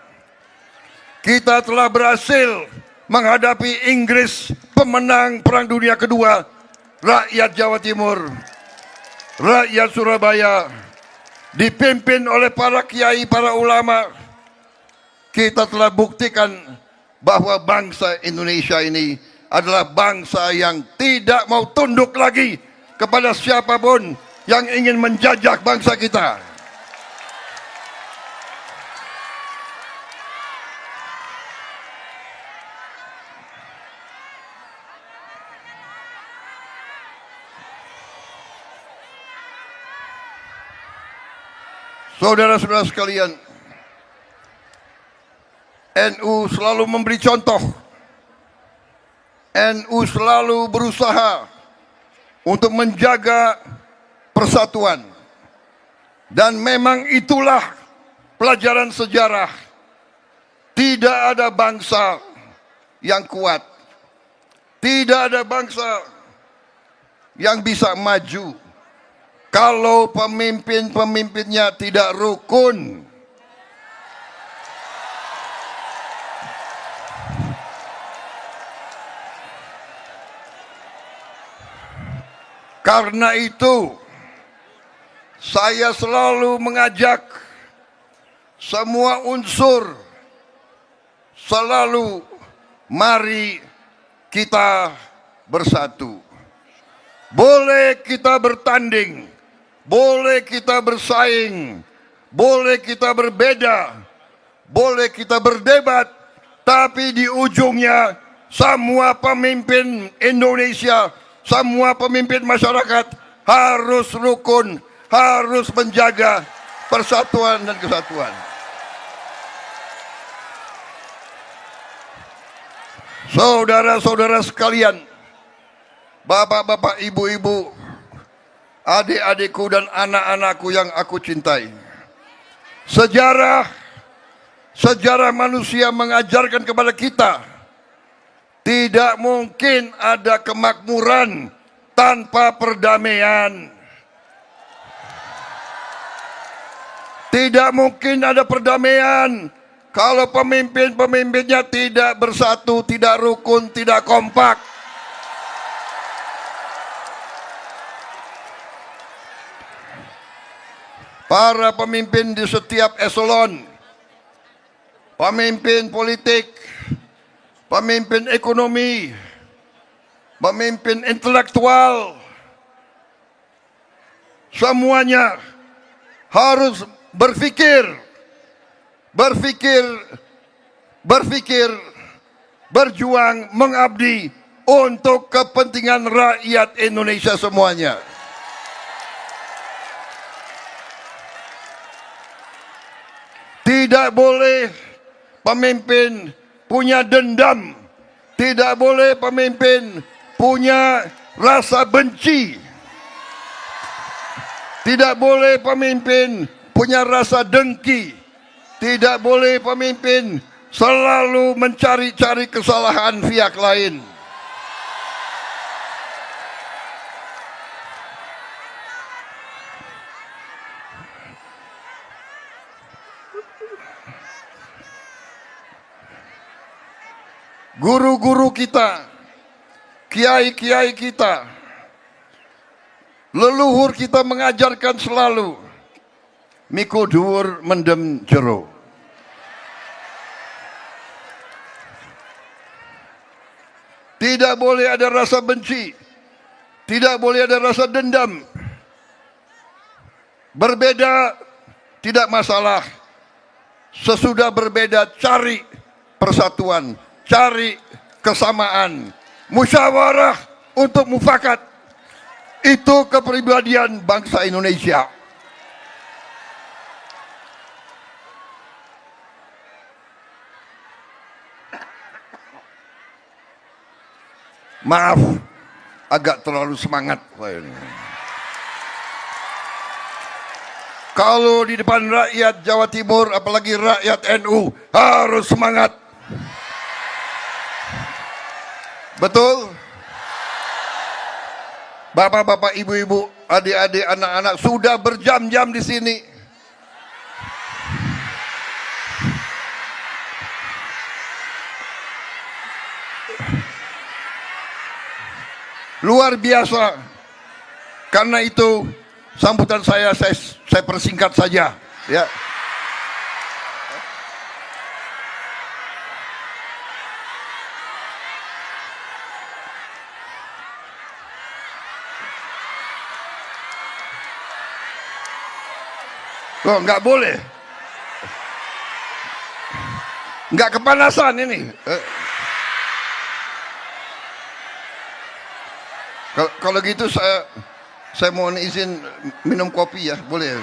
Kita telah berhasil menghadapi Inggris, pemenang Perang Dunia Kedua, rakyat Jawa Timur, rakyat Surabaya, dipimpin oleh para kiai, para ulama, kita telah buktikan bahwa bangsa Indonesia ini adalah bangsa yang tidak mau tunduk lagi kepada siapapun yang ingin menjajah bangsa kita. Saudara-saudara sekalian, NU selalu memberi contoh. NU selalu berusaha untuk menjaga persatuan. Dan memang itulah pelajaran sejarah. Tidak ada bangsa yang kuat. Tidak ada bangsa yang bisa maju kalau pemimpin-pemimpinnya tidak rukun. Karena itu, saya selalu mengajak semua unsur, selalu mari kita bersatu. Boleh kita bertanding, boleh kita bersaing, boleh kita berbeda, boleh kita berdebat, tapi di ujungnya semua pemimpin Indonesia, semua pemimpin masyarakat harus rukun, harus menjaga persatuan dan kesatuan. Saudara-saudara sekalian, bapak-bapak, ibu-ibu, adik-adikku dan anak-anakku yang aku cintai. Sejarah manusia mengajarkan kepada kita, tidak mungkin ada kemakmuran tanpa perdamaian. Tidak mungkin ada perdamaian kalau pemimpin-pemimpinnya tidak bersatu, tidak rukun, tidak kompak. Para pemimpin di setiap eselon, pemimpin politik, pemimpin ekonomi, pemimpin intelektual, semuanya harus berjuang, mengabdi untuk kepentingan rakyat Indonesia semuanya. Tidak boleh pemimpin punya dendam. Tidak boleh pemimpin punya rasa benci. Tidak boleh pemimpin punya rasa dengki. Tidak boleh pemimpin selalu mencari-cari kesalahan pihak lain. Guru-guru kita, kiai-kiai kita, leluhur kita mengajarkan selalu, miko dhuwur mendem jero. Tidak boleh ada rasa benci, tidak boleh ada rasa dendam. Berbeda tidak masalah. Sesudah berbeda cari persatuan, cari kesamaan, musyawarah untuk mufakat. Itu kepribadian bangsa Indonesia. Maaf, agak terlalu semangat saya ini. Kalau di depan rakyat Jawa Timur, apalagi rakyat NU, harus semangat. Betul? Bapak-bapak, ibu-ibu, adik-adik, anak-anak sudah berjam-jam di sini. luar biasa. Karena itu sambutan saya persingkat saja, ya. Oh, nggak boleh. Nggak kepanasan ini. Kalau gitu saya mohon izin minum kopi ya, boleh?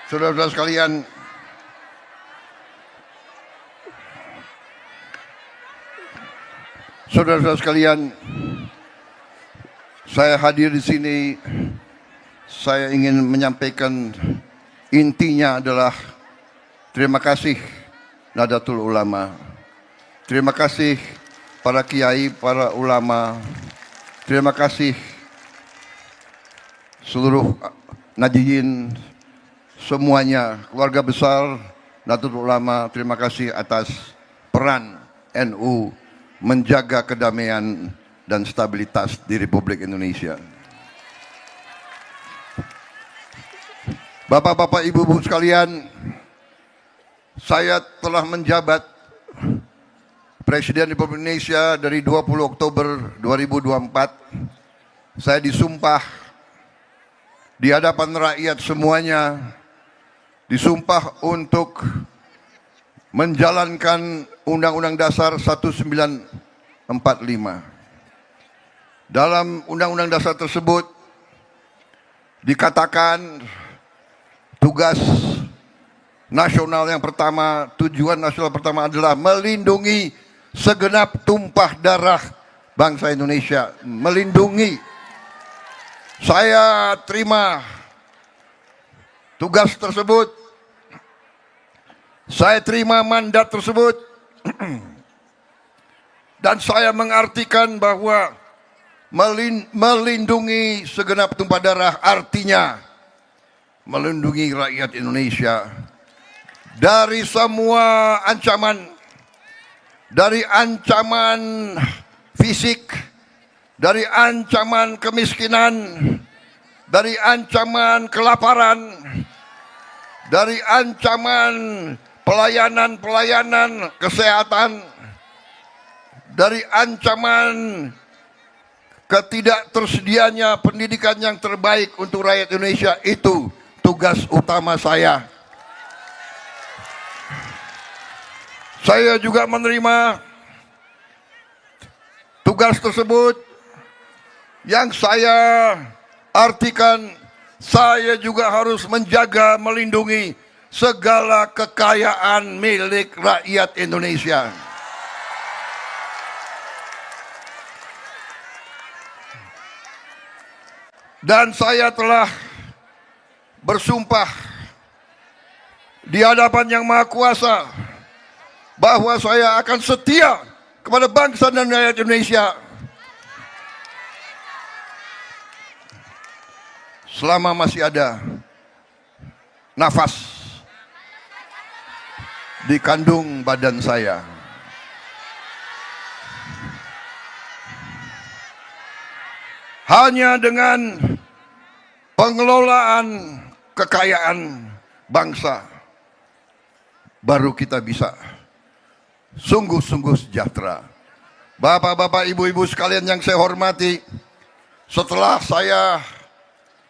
Saudara-saudara sekalian, saya hadir di sini. Saya ingin menyampaikan intinya adalah terima kasih Nahdlatul Ulama. Terima kasih para kiai, para ulama. Terima kasih seluruh nahdliyin, semuanya, keluarga besar Nahdlatul Ulama. Terima kasih atas peran NU menjaga kedamaian dan stabilitas di Republik Indonesia. Bapak-bapak, ibu-ibu sekalian, saya telah menjabat Presiden Republik Indonesia dari 20 Oktober 2024. Saya disumpah di hadapan rakyat semuanya, disumpah untuk menjalankan Undang-Undang Dasar 1945. Dalam Undang-Undang Dasar tersebut dikatakan tugas nasional yang pertama, tujuan nasional pertama adalah melindungi segenap tumpah darah bangsa Indonesia. Melindungi. Saya terima tugas tersebut. Saya terima mandat tersebut. Dan saya mengartikan bahwa melindungi segenap tumpah darah artinya melindungi rakyat Indonesia dari semua ancaman, dari ancaman fisik, dari ancaman kemiskinan, dari ancaman kelaparan, dari ancaman pelayanan kesehatan, dari ancaman ketidaktersediaannya pendidikan yang terbaik untuk rakyat Indonesia. Itu tugas utama saya. Saya juga menerima tugas tersebut yang saya artikan saya juga harus menjaga, melindungi segala kekayaan milik rakyat Indonesia. Dan saya telah bersumpah di hadapan Yang Maha Kuasa bahwa saya akan setia kepada bangsa dan rakyat Indonesia selama masih ada nafas di kandung badan saya. Hanya dengan pengelolaan kekayaan bangsa baru kita bisa sungguh-sungguh sejahtera. Bapak-bapak, ibu-ibu sekalian yang saya hormati, setelah saya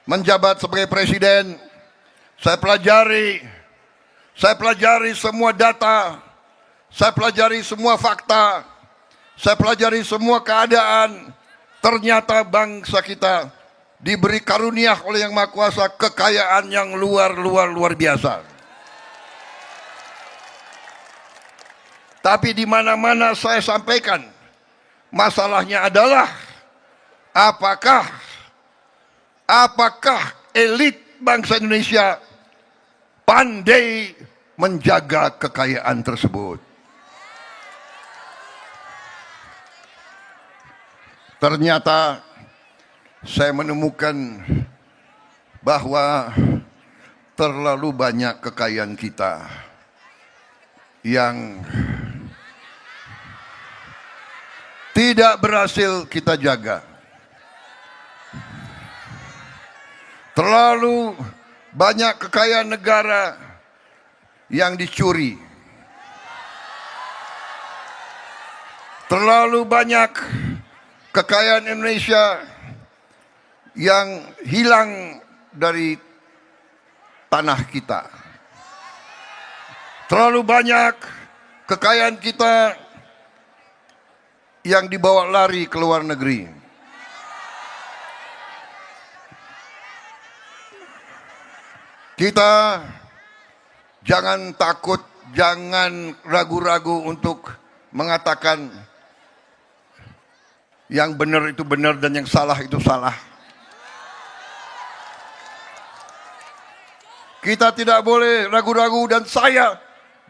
menjabat sebagai presiden, saya pelajari semua data, saya pelajari semua fakta, saya pelajari semua keadaan. Ternyata bangsa kita diberi karunia oleh Yang Maha Kuasa kekayaan yang luar biasa. Tapi di mana-mana saya sampaikan, masalahnya adalah apakah elit bangsa Indonesia pandai menjaga kekayaan tersebut. Ternyata saya menemukan bahwa terlalu banyak kekayaan kita yang tidak berhasil kita jaga. Terlalu banyak kekayaan negara yang dicuri. Terlalu banyak kekayaan Indonesia yang hilang dari tanah kita. Terlalu banyak kekayaan kita yang dibawa lari ke luar negeri. Kita jangan takut, jangan ragu-ragu untuk mengatakan yang benar itu benar dan yang salah itu salah. Kita tidak boleh ragu-ragu, dan saya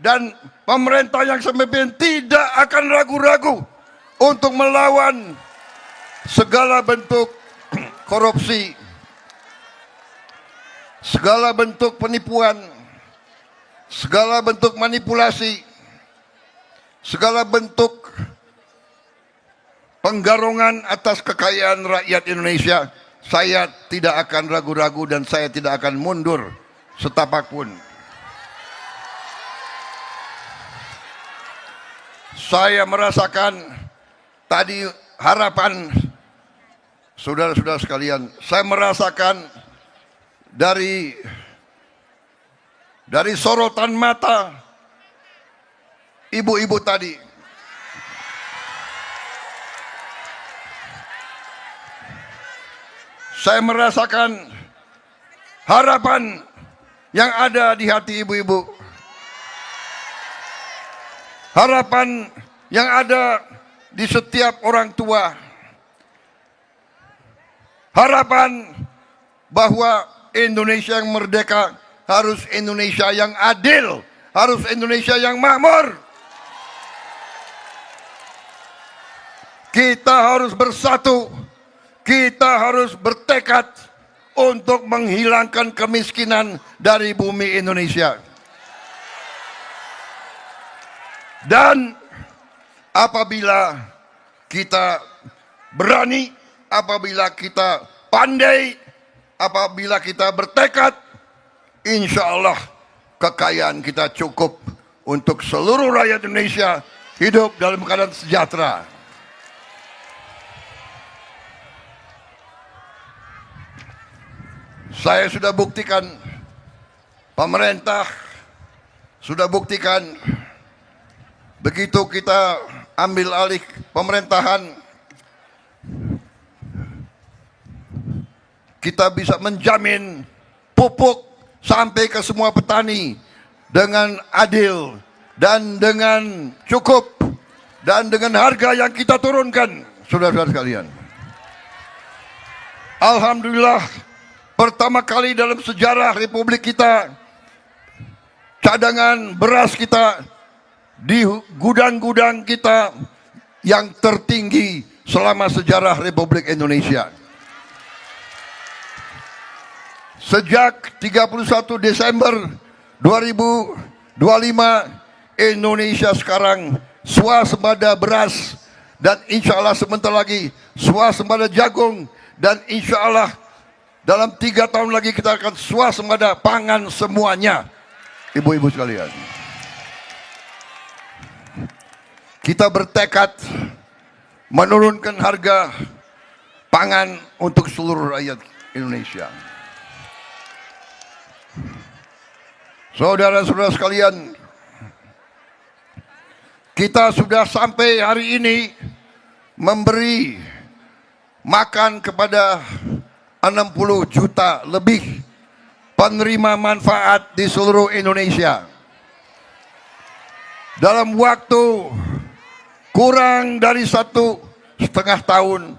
dan pemerintah yang saya pimpin tidak akan ragu-ragu untuk melawan segala bentuk korupsi, segala bentuk penipuan, segala bentuk manipulasi, segala bentuk penggarungan atas kekayaan rakyat Indonesia. Saya tidak akan ragu-ragu dan saya tidak akan mundur setapak pun. Saya merasakan tadi harapan saudara-saudara sekalian. Saya merasakan dari sorotan mata ibu-ibu tadi. Saya merasakan harapan yang ada di hati ibu-ibu. Harapan yang ada di setiap orang tua. Harapan bahwa Indonesia yang merdeka harus Indonesia yang adil, harus Indonesia yang makmur. Kita harus bersatu, kita harus bertekad untuk menghilangkan kemiskinan dari bumi Indonesia. Dan apabila kita berani, apabila kita pandai, apabila kita bertekad, insya Allah kekayaan kita cukup untuk seluruh rakyat Indonesia hidup dalam keadaan sejahtera. Saya sudah buktikan, pemerintah sudah buktikan, begitu kita ambil alih pemerintahan, kita bisa menjamin pupuk sampai ke semua petani dengan adil dan dengan cukup dan dengan harga yang kita turunkan, saudara-saudara sekalian. Alhamdulillah, pertama kali dalam sejarah Republik kita, cadangan beras kita di gudang-gudang kita yang tertinggi selama sejarah Republik Indonesia. Sejak 31 Desember 2025, Indonesia sekarang swasembada beras, dan insya Allah sebentar lagi swasembada jagung, dan insya Allah dalam 3 tahun lagi kita akan swasembada pangan semuanya. Ibu-ibu sekalian, kita bertekad menurunkan harga pangan untuk seluruh rakyat Indonesia. Saudara-saudara sekalian, kita sudah sampai hari ini memberi makan kepada 60 juta lebih penerima manfaat di seluruh Indonesia. Dalam waktu kurang dari 1,5 tahun,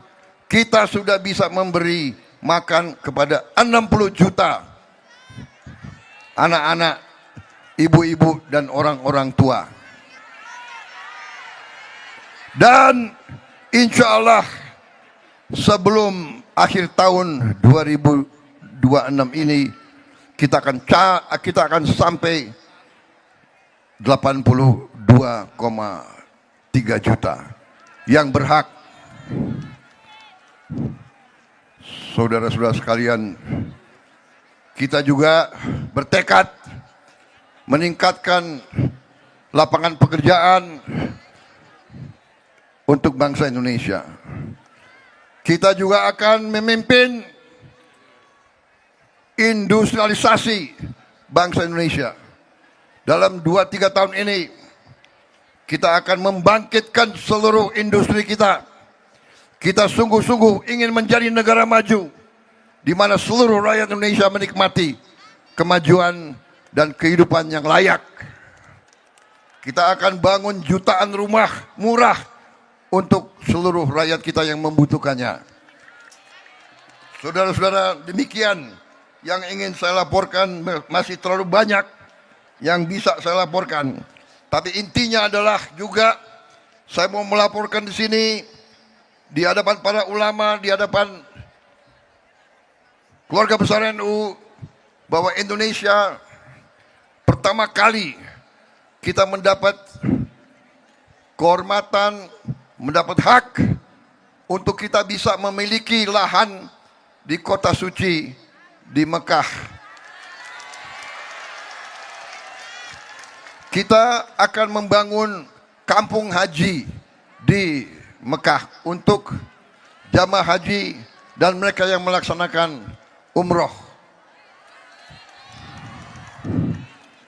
kita sudah bisa memberi makan kepada 60 juta anak-anak, ibu-ibu, dan orang-orang tua. Dan insya Allah sebelum akhir tahun 2026 ini kita akan sampai 82,3 juta yang berhak. Saudara-saudara sekalian, kita juga bertekad meningkatkan lapangan pekerjaan untuk bangsa Indonesia. Kita juga akan memimpin industrialisasi bangsa Indonesia. Dalam 2-3 tahun ini, kita akan membangkitkan seluruh industri kita. Kita sungguh-sungguh ingin menjadi negara maju, di mana seluruh rakyat Indonesia menikmati kemajuan dan kehidupan yang layak. Kita akan bangun jutaan rumah murah untuk seluruh rakyat kita yang membutuhkannya. Saudara-saudara, demikian yang ingin saya laporkan. Masih terlalu banyak yang bisa saya laporkan, tapi intinya adalah juga saya mau melaporkan di sini di hadapan para ulama, di hadapan keluarga besar NU, bahwa Indonesia pertama kali kita mendapat kehormatan, mendapat hak untuk kita bisa memiliki lahan di kota suci di Mekah. Kita akan membangun kampung haji di Mekah untuk jamaah haji dan mereka yang melaksanakan umroh.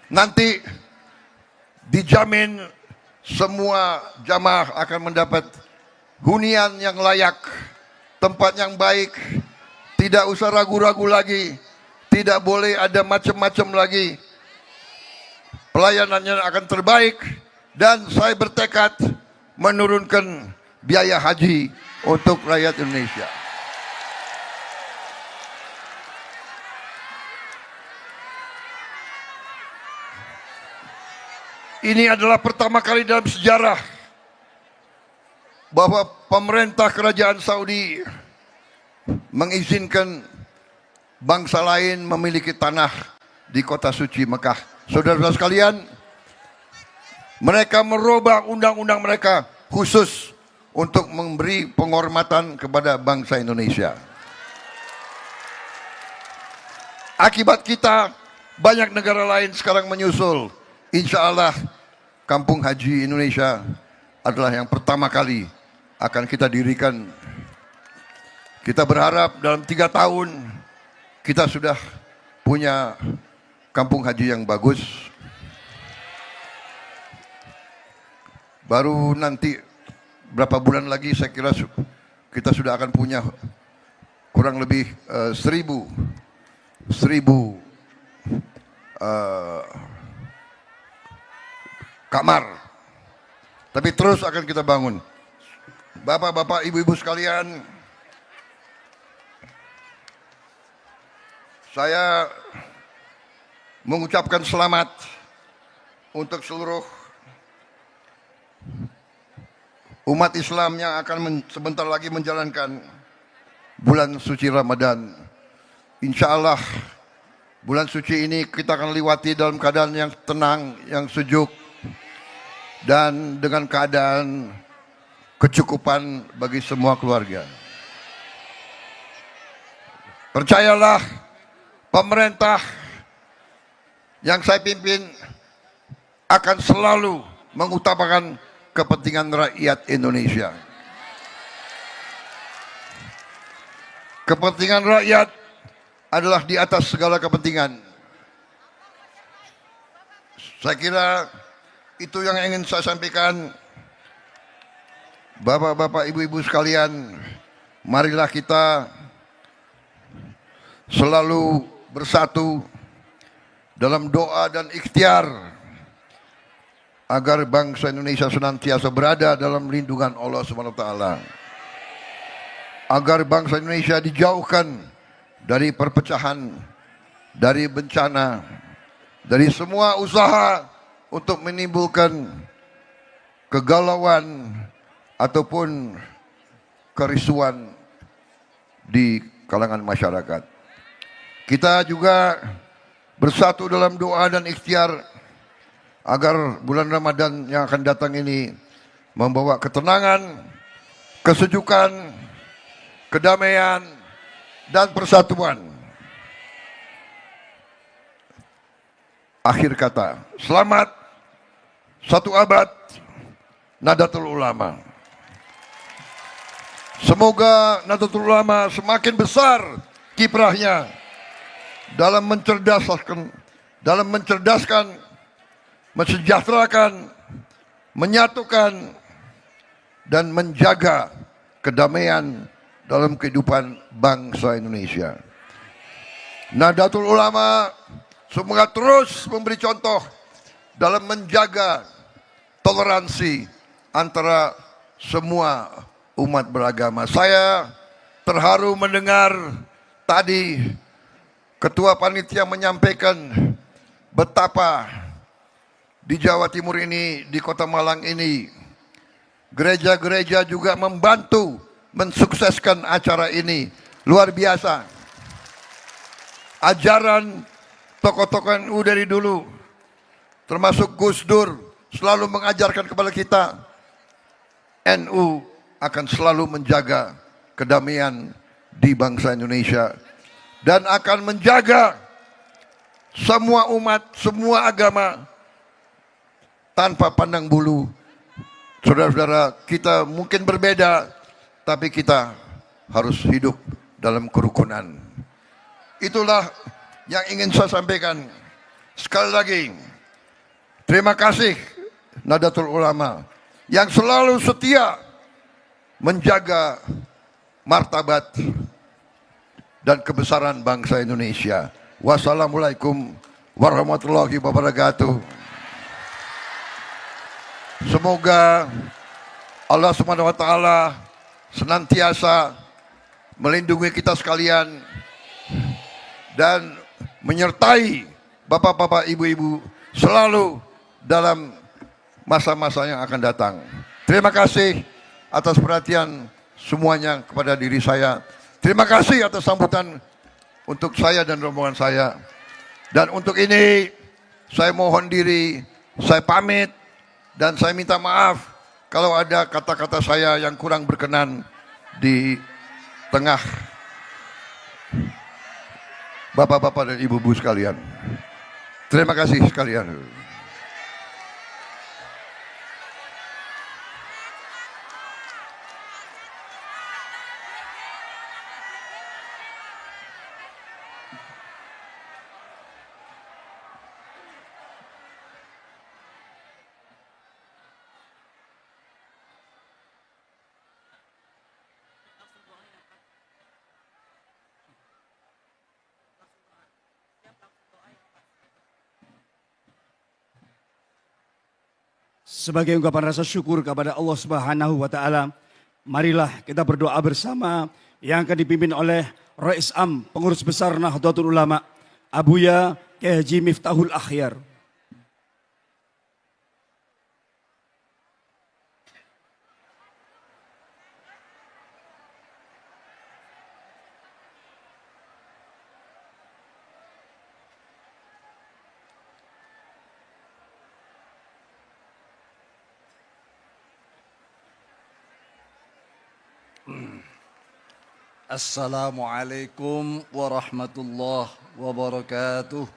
Nanti dijamin semua jamaah akan mendapat hunian yang layak, tempat yang baik, tidak usah ragu-ragu lagi, tidak boleh ada macam-macam lagi. Pelayanannya akan terbaik, dan saya bertekad menurunkan biaya haji untuk rakyat Indonesia. Ini adalah pertama kali dalam sejarah bahwa pemerintah kerajaan Saudi mengizinkan bangsa lain memiliki tanah di kota suci Mekah. Saudara-saudara sekalian, mereka merubah undang-undang mereka khusus untuk memberi penghormatan kepada bangsa Indonesia. Akibat kita, banyak negara lain sekarang menyusul. Insya Allah, Kampung Haji Indonesia adalah yang pertama kali akan kita dirikan. Kita berharap dalam 3 tahun kita sudah punya kampung haji yang bagus. Baru nanti berapa bulan lagi saya kira kita sudah akan punya kurang lebih 1.000 kamar. Tapi terus akan kita bangun. Bapak-bapak, ibu-ibu sekalian, saya mengucapkan selamat untuk seluruh umat Islam yang akan sebentar lagi menjalankan bulan suci Ramadan. Insya Allah bulan suci ini kita akan lewati dalam keadaan yang tenang, yang sejuk, dan dengan keadaan kecukupan bagi semua keluarga. Percayalah, pemerintah yang saya pimpin akan selalu mengutamakan kepentingan rakyat Indonesia. Kepentingan rakyat adalah di atas segala kepentingan. Saya kira itu yang ingin saya sampaikan. Bapak-bapak, ibu-ibu sekalian, marilah kita selalu bersatu dalam doa dan ikhtiar agar bangsa Indonesia senantiasa berada dalam lindungan Allah Subhanahu wa taala. Agar bangsa Indonesia dijauhkan dari perpecahan, dari bencana, dari semua usaha untuk menimbulkan kegalauan ataupun kerisuan di kalangan masyarakat. Kita juga bersatu dalam doa dan ikhtiar agar bulan Ramadan yang akan datang ini membawa ketenangan, kesejukan, kedamaian, dan persatuan. Akhir kata, selamat 1 abad Nahdlatul Ulama. Semoga Nahdlatul Ulama semakin besar kiprahnya dalam mencerdaskan, mensejahterakan, menyatukan, dan menjaga kedamaian dalam kehidupan bangsa Indonesia. Nahdlatul Ulama semoga terus memberi contoh dalam menjaga toleransi antara semua umat beragama. Saya terharu mendengar tadi Ketua Panitia menyampaikan betapa di Jawa Timur ini, di Kota Malang ini, gereja-gereja juga membantu mensukseskan acara ini. Luar biasa. Ajaran tokoh-tokoh NU dari dulu, termasuk Gus Dur, selalu mengajarkan kepada kita, NU akan selalu menjaga kedamaian di bangsa Indonesia dan akan menjaga semua umat, semua agama tanpa pandang bulu. Saudara-saudara, kita mungkin berbeda, tapi kita harus hidup dalam kerukunan. Itulah yang ingin saya sampaikan. Sekali lagi, terima kasih Nahdlatul Ulama yang selalu setia menjaga martabat dan kebesaran bangsa Indonesia. Wassalamualaikum warahmatullahi wabarakatuh. Semoga Allah Subhanahu wa taala senantiasa melindungi kita sekalian dan menyertai bapak-bapak, ibu-ibu selalu dalam masa-masa yang akan datang. Terima kasih atas perhatian semuanya kepada diri saya. Terima kasih atas sambutan untuk saya dan rombongan saya. Dan untuk ini saya mohon diri, saya pamit, dan saya minta maaf kalau ada kata-kata saya yang kurang berkenan di tengah bapak-bapak dan ibu-ibu sekalian. Terima kasih sekalian. Sebagai ungkapan rasa syukur kepada Allah Subhanahu wa taala, marilah kita berdoa bersama yang akan dipimpin oleh Rais Am, Pengurus Besar Nahdlatul Ulama, Abuya Kiai Haji Miftahul Akhyar. Assalamualaikum warahmatullahi wabarakatuh.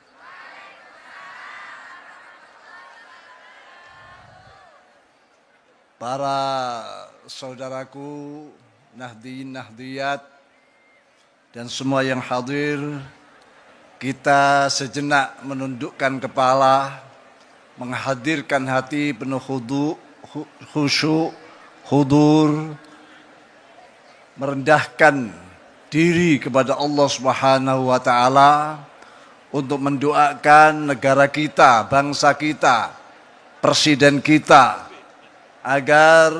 Para saudaraku, Nahdiyin, Nahdiyat, dan semua yang hadir, kita sejenak menundukkan kepala, menghadirkan hati penuh khusyuk, hudur, merendahkan diri kepada Allah Subhanahu wa taala untuk mendoakan negara kita, bangsa kita, presiden kita agar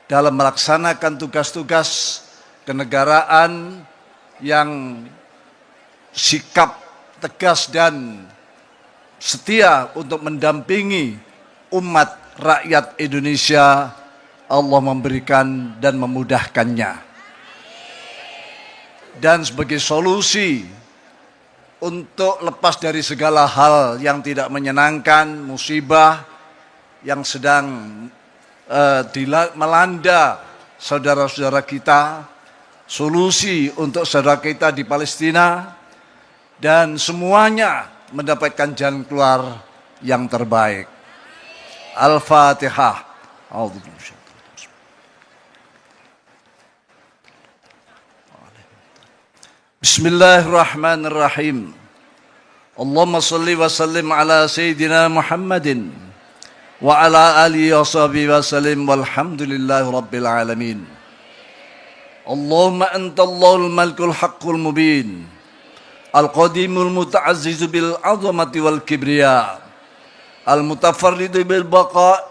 dalam melaksanakan tugas-tugas kenegaraan yang sikap tegas dan setia untuk mendampingi umat rakyat Indonesia, Allah memberikan dan memudahkannya. Dan sebagai solusi untuk lepas dari segala hal yang tidak menyenangkan, musibah yang sedang melanda saudara-saudara kita, solusi untuk saudara kita di Palestina, dan semuanya mendapatkan jalan keluar yang terbaik. Al-Fatihah. Bismillahirrahmanirrahim. Allahumma salli wa sallim ala Sayyidina Muhammadin wa ala alihi wa sahbihi wa sallim walhamdulillahi rabbil alamin. Allahumma anta Allahul malikul haqqul mubin, al-qadimul muta'azzizu bil azamati wal kibriya, al-mutafarridu bil baqa,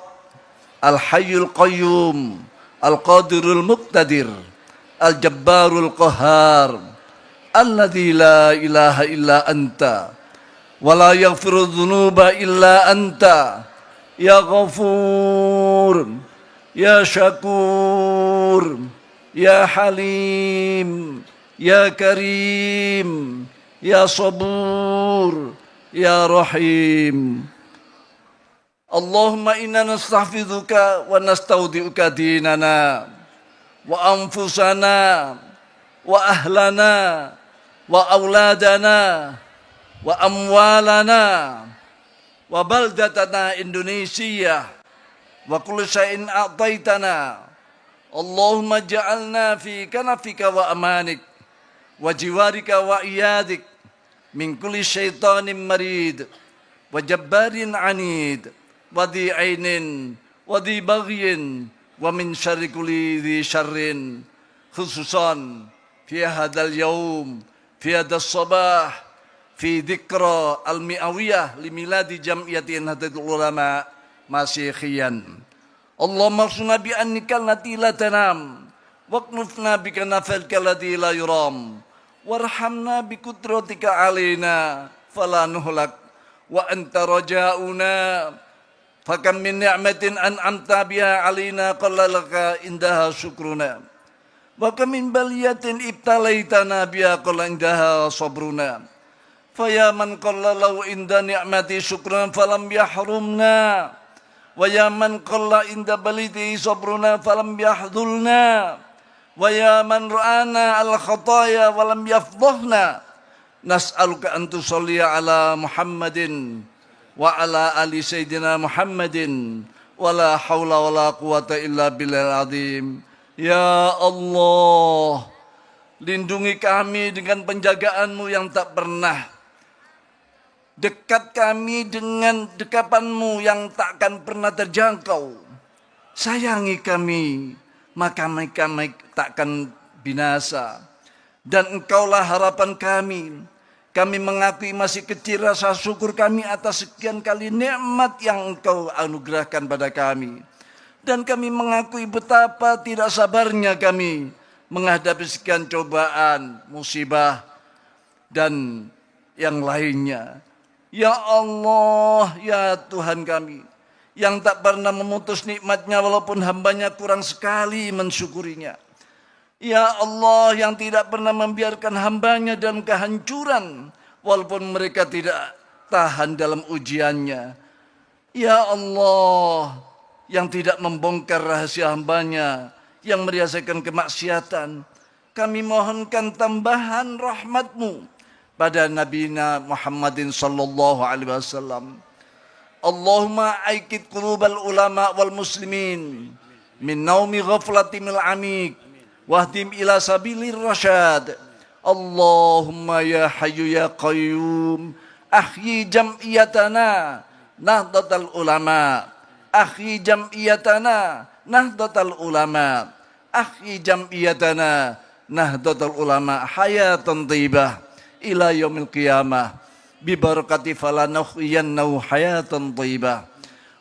al-hayyul qayyum, al-qadirul muqtadir, al-jabbarul qahhar, alladzi la ilaha illa anta wa la yaghfiru dhunuba illa anta, ya ghafur, ya syakur, ya halim, ya karim, ya sabur, ya rahim. Allahumma inna nastahfizuka wa nastaudi'uka dinana wa anfusana wa ahlana wa auladana wa amwalana wa baldatana Indonesia wa kullu syai'in a'taitana. Allahumma ja'alna fi kanafika wa amanik wa jiwarika wa iyadik min kulli syaitanin marid wa jabbarin anid wa dhi ainin wa dhi baghyin wa min syarri kulli dhi syarrin, khususan fi hadal yaum, fi hadas sabah, fi dhikra al-mi'awiyah li miladi jam'iyati Nahdlatul Ulama Masyihiyan. Allahumma khsuna bi annika allati la tanam waqnufna bi kanafalika allati la yuram warhamna bi qudratika alaina fala nuhlak wa anta raja'una fakam min ni'matin an'amta biha alaina qallalaka indaha syukruna wa kam min baliyatin ibtalaitana biha qalla indaha sabruna faya man qallalau inda ni'mati syukran falam yahrumna wa ya man qalla inda baliti sabruna falam yahdhulna wa ya man ra'ana al khataya walam yafdhahna nas'aluka an tusalli ala Muhammadin wa ala ali sayyidina Muhammadin wa la hawla wa la quwata illa billahil azim. Ya Allah, lindungi kami dengan penjagaan-Mu yang tak pernah, dekat kami dengan dekapan-Mu yang takkan pernah terjangkau. Sayangi kami, maka kami takkan binasa. Dan Engkaulah harapan kami. Kami mengakui masih kecil rasa syukur kami atas sekian kali nikmat yang Engkau anugerahkan pada kami. Dan kami mengakui betapa tidak sabarnya kami menghadapi sekian cobaan, musibah, dan yang lainnya. Ya Allah, ya Tuhan kami, yang tak pernah memutus nikmat-Nya walaupun hamba-Nya kurang sekali mensyukurinya. Ya Allah, yang tidak pernah membiarkan hamba-Nya dalam kehancuran walaupun mereka tidak tahan dalam ujiannya. Ya Allah, yang tidak membongkar rahasia hamba-Nya yang merasakan kemaksiatan. Kami mohonkan tambahan rahmat-Mu pada Nabi Muhammadin sallallahu alaihi wasallam. Allahumma aikid qulubal ulama wal muslimin min naumi ghaflatimil amik wahdim ila sabilir rasyad. Allahumma ya hayyu ya qayyum ahyi jam'iyatana nahdlatul ulama, ahyi jam'iyatana nahdlatul ulama, ahyi jam'iyatana nahdlatul ulama hayatan thayyibah ila yaumil qiyamah bi barakati falanuhyiyannahu hayatan thayyibah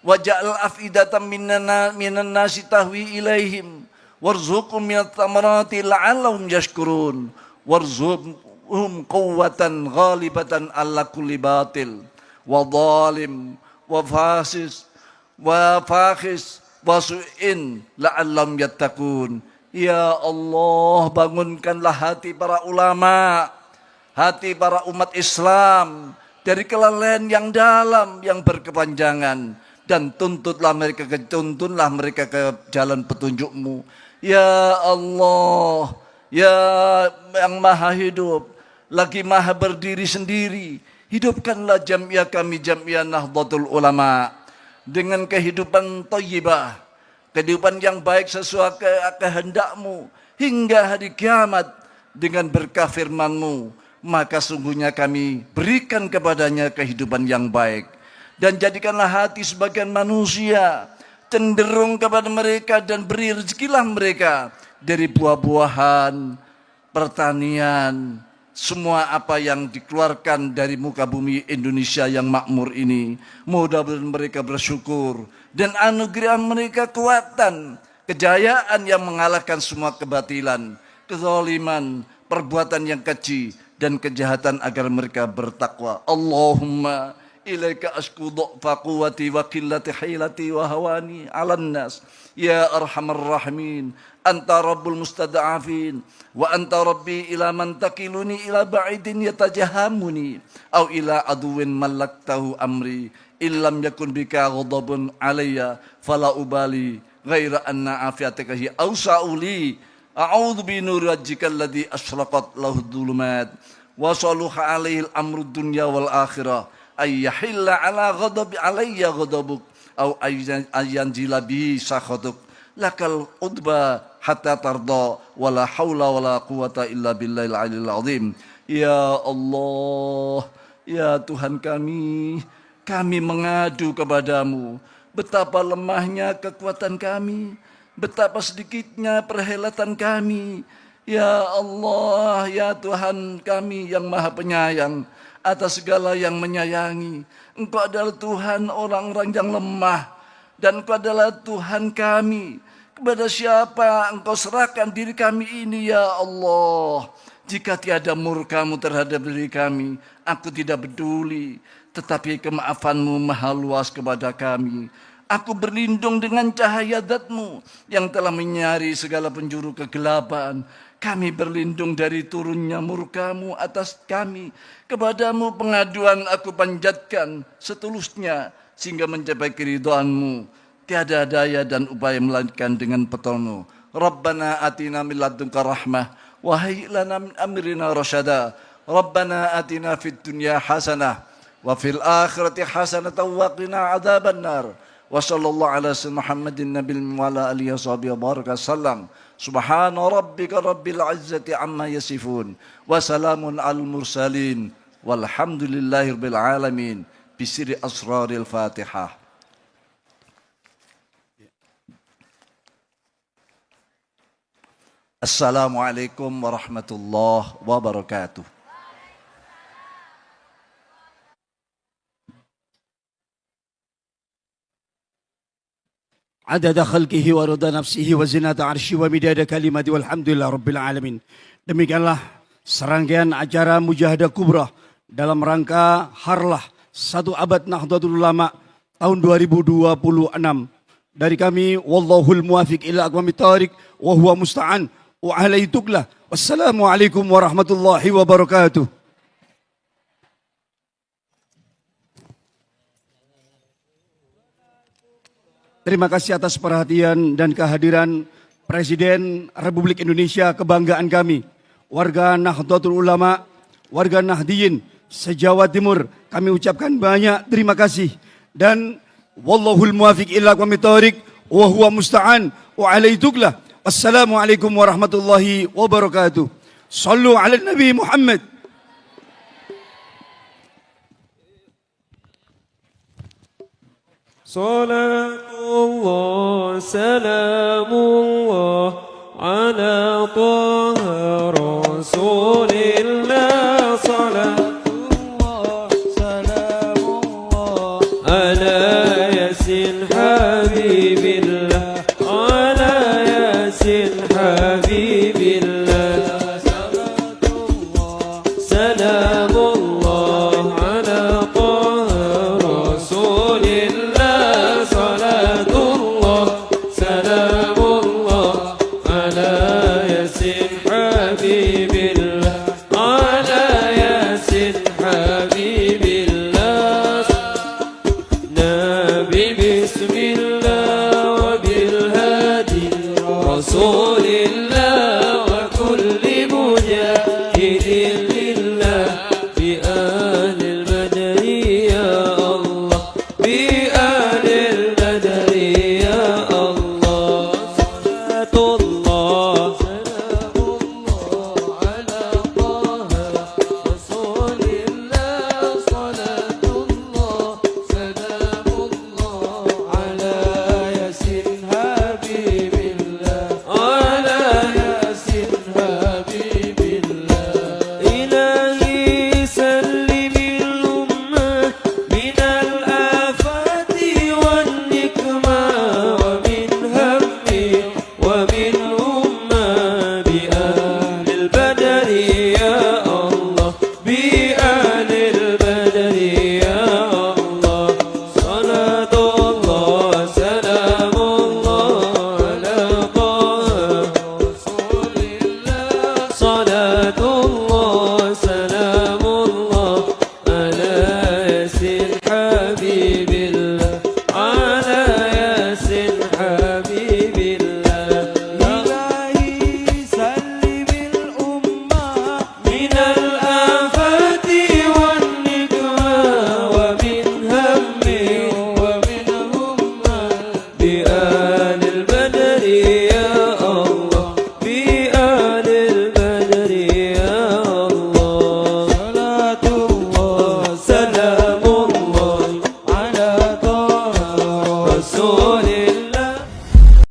waj'al afidatan minan nasi tahwi ilaihim warzuqhum minat thamarati la'allahum yashkurun quwwatan ghalibatan ala kulli batil wa zalim wa fasis wa fakhis wa su'in la'allam yattaqun. Ya Allah, bangunkanlah hati para ulama, hati para umat Islam dari kelalaian yang dalam, yang berkepanjangan, dan tuntunlah mereka ke jalan petunjuk-Mu. Ya Allah, ya yang maha hidup, lagi maha berdiri sendiri, hidupkanlah jamiah kami, jamiah Nahdlatul Ulama, dengan kehidupan thayyibah, kehidupan yang baik sesuai kehendak-Mu, hingga hari kiamat dengan berkah firman-Mu. Maka sungguhnya kami berikan kepadanya kehidupan yang baik. Dan jadikanlah hati sebagian manusia cenderung kepada mereka, dan beri rezekilah mereka dari buah-buahan, pertanian, semua apa yang dikeluarkan dari muka bumi Indonesia yang makmur ini. Mudah-mudahan mereka bersyukur dan anugerah mereka kekuatan, kejayaan yang mengalahkan semua kebatilan, kezaliman, perbuatan yang keji dan kejahatan, agar mereka bertakwa. Allahumma ilaika asku dha'fa quwwati wa qillati hilati wa hawani 'alan nas ya arhamar rahimin. Anta rabbul mustada'afin wa anta rabbi ila man takiluni ila ba'idin yatajahamuni aw ila aduwin malaktahu amri illam yakun bika ghadabun alayya fala ubali ghaira anna afiatika hi awsa'uli a'udzu bi nuri wajhika alladhi asyraqat lahu dhulumat wa saluha alaihi al-amru dunya wal akhirah ayyahilla ala ghadabi alayya ghadabuk au ayyanjila bi sakhatuk lakal udba hatta tarda wala haula wala quwata illa billahil aliyil azim. Ya Allah, ya Tuhan kami mengadu kepadamu betapa lemahnya kekuatan kami, betapa sedikitnya perhelatan kami. Ya Allah, ya Tuhan kami yang maha penyayang atas segala yang menyayangi. Engkau adalah Tuhan orang-orang yang lemah, dan Engkau adalah Tuhan kami. Kepada siapa Engkau serahkan diri kami ini, ya Allah? Jika tiada murka-Mu terhadap diri kami, aku tidak peduli. Tetapi kemaafanmu maha luas kepada kami. Aku berlindung dengan cahaya zat-Mu yang telah menyinari segala penjuru kegelapan. Kami berlindung dari turunnya murka-Mu atas kami. Kepadamu pengaduan aku panjatkan setulusnya, sehingga mencapai keridhaan-Mu. Tiada daya dan upaya melainkan dengan petonu. Rabbana atina min ladunka rahmah wa hayyi lana min amrina rasyada. Rabbana atina fid dunya hasanah wa fil akhirati hasanah wa qina adzabannar. Wa sallallahu ala sayyidina Muhammadin nabil wa ala alihi washabihi baraka sallam. Subhana rabbika rabbil izzati amma yasifun wa salamun al mursalin walhamdulillahi rabbil alamin. Bisiri asraril Fatihah. Assalamualaikum warahmatullahi wabarakatuh. Adada khalqihi wa rida nafsihi wa zinata arsyi wa midada kalimati walhamdulillah rabbil alamin. Demikianlah serangkaian acara Mujahadah Kubra dalam rangka Harlah 1 abad Nahdlatul Ulama tahun 2026. Dari kami, wallahul muwafiq ila aqwamit thariq wa huwa musta'an wa alaihi tuklah. Wassalamualaikum warahmatullahi wabarakatuh. Terima kasih atas perhatian dan kehadiran Presiden Republik Indonesia, kebanggaan kami, warga Nahdlatul Ulama, warga Nahdiyin se-Jawa Timur. Kami ucapkan banyak terima kasih, dan wallahul muwafiq ila aqwamit thariq wa huwa musta'an wa alaihi tuklah. Wassalamualaikum warahmatullahi wabarakatuh. Sallu ala Nabi Muhammad. Salatullah salamullah ala Taha Rasul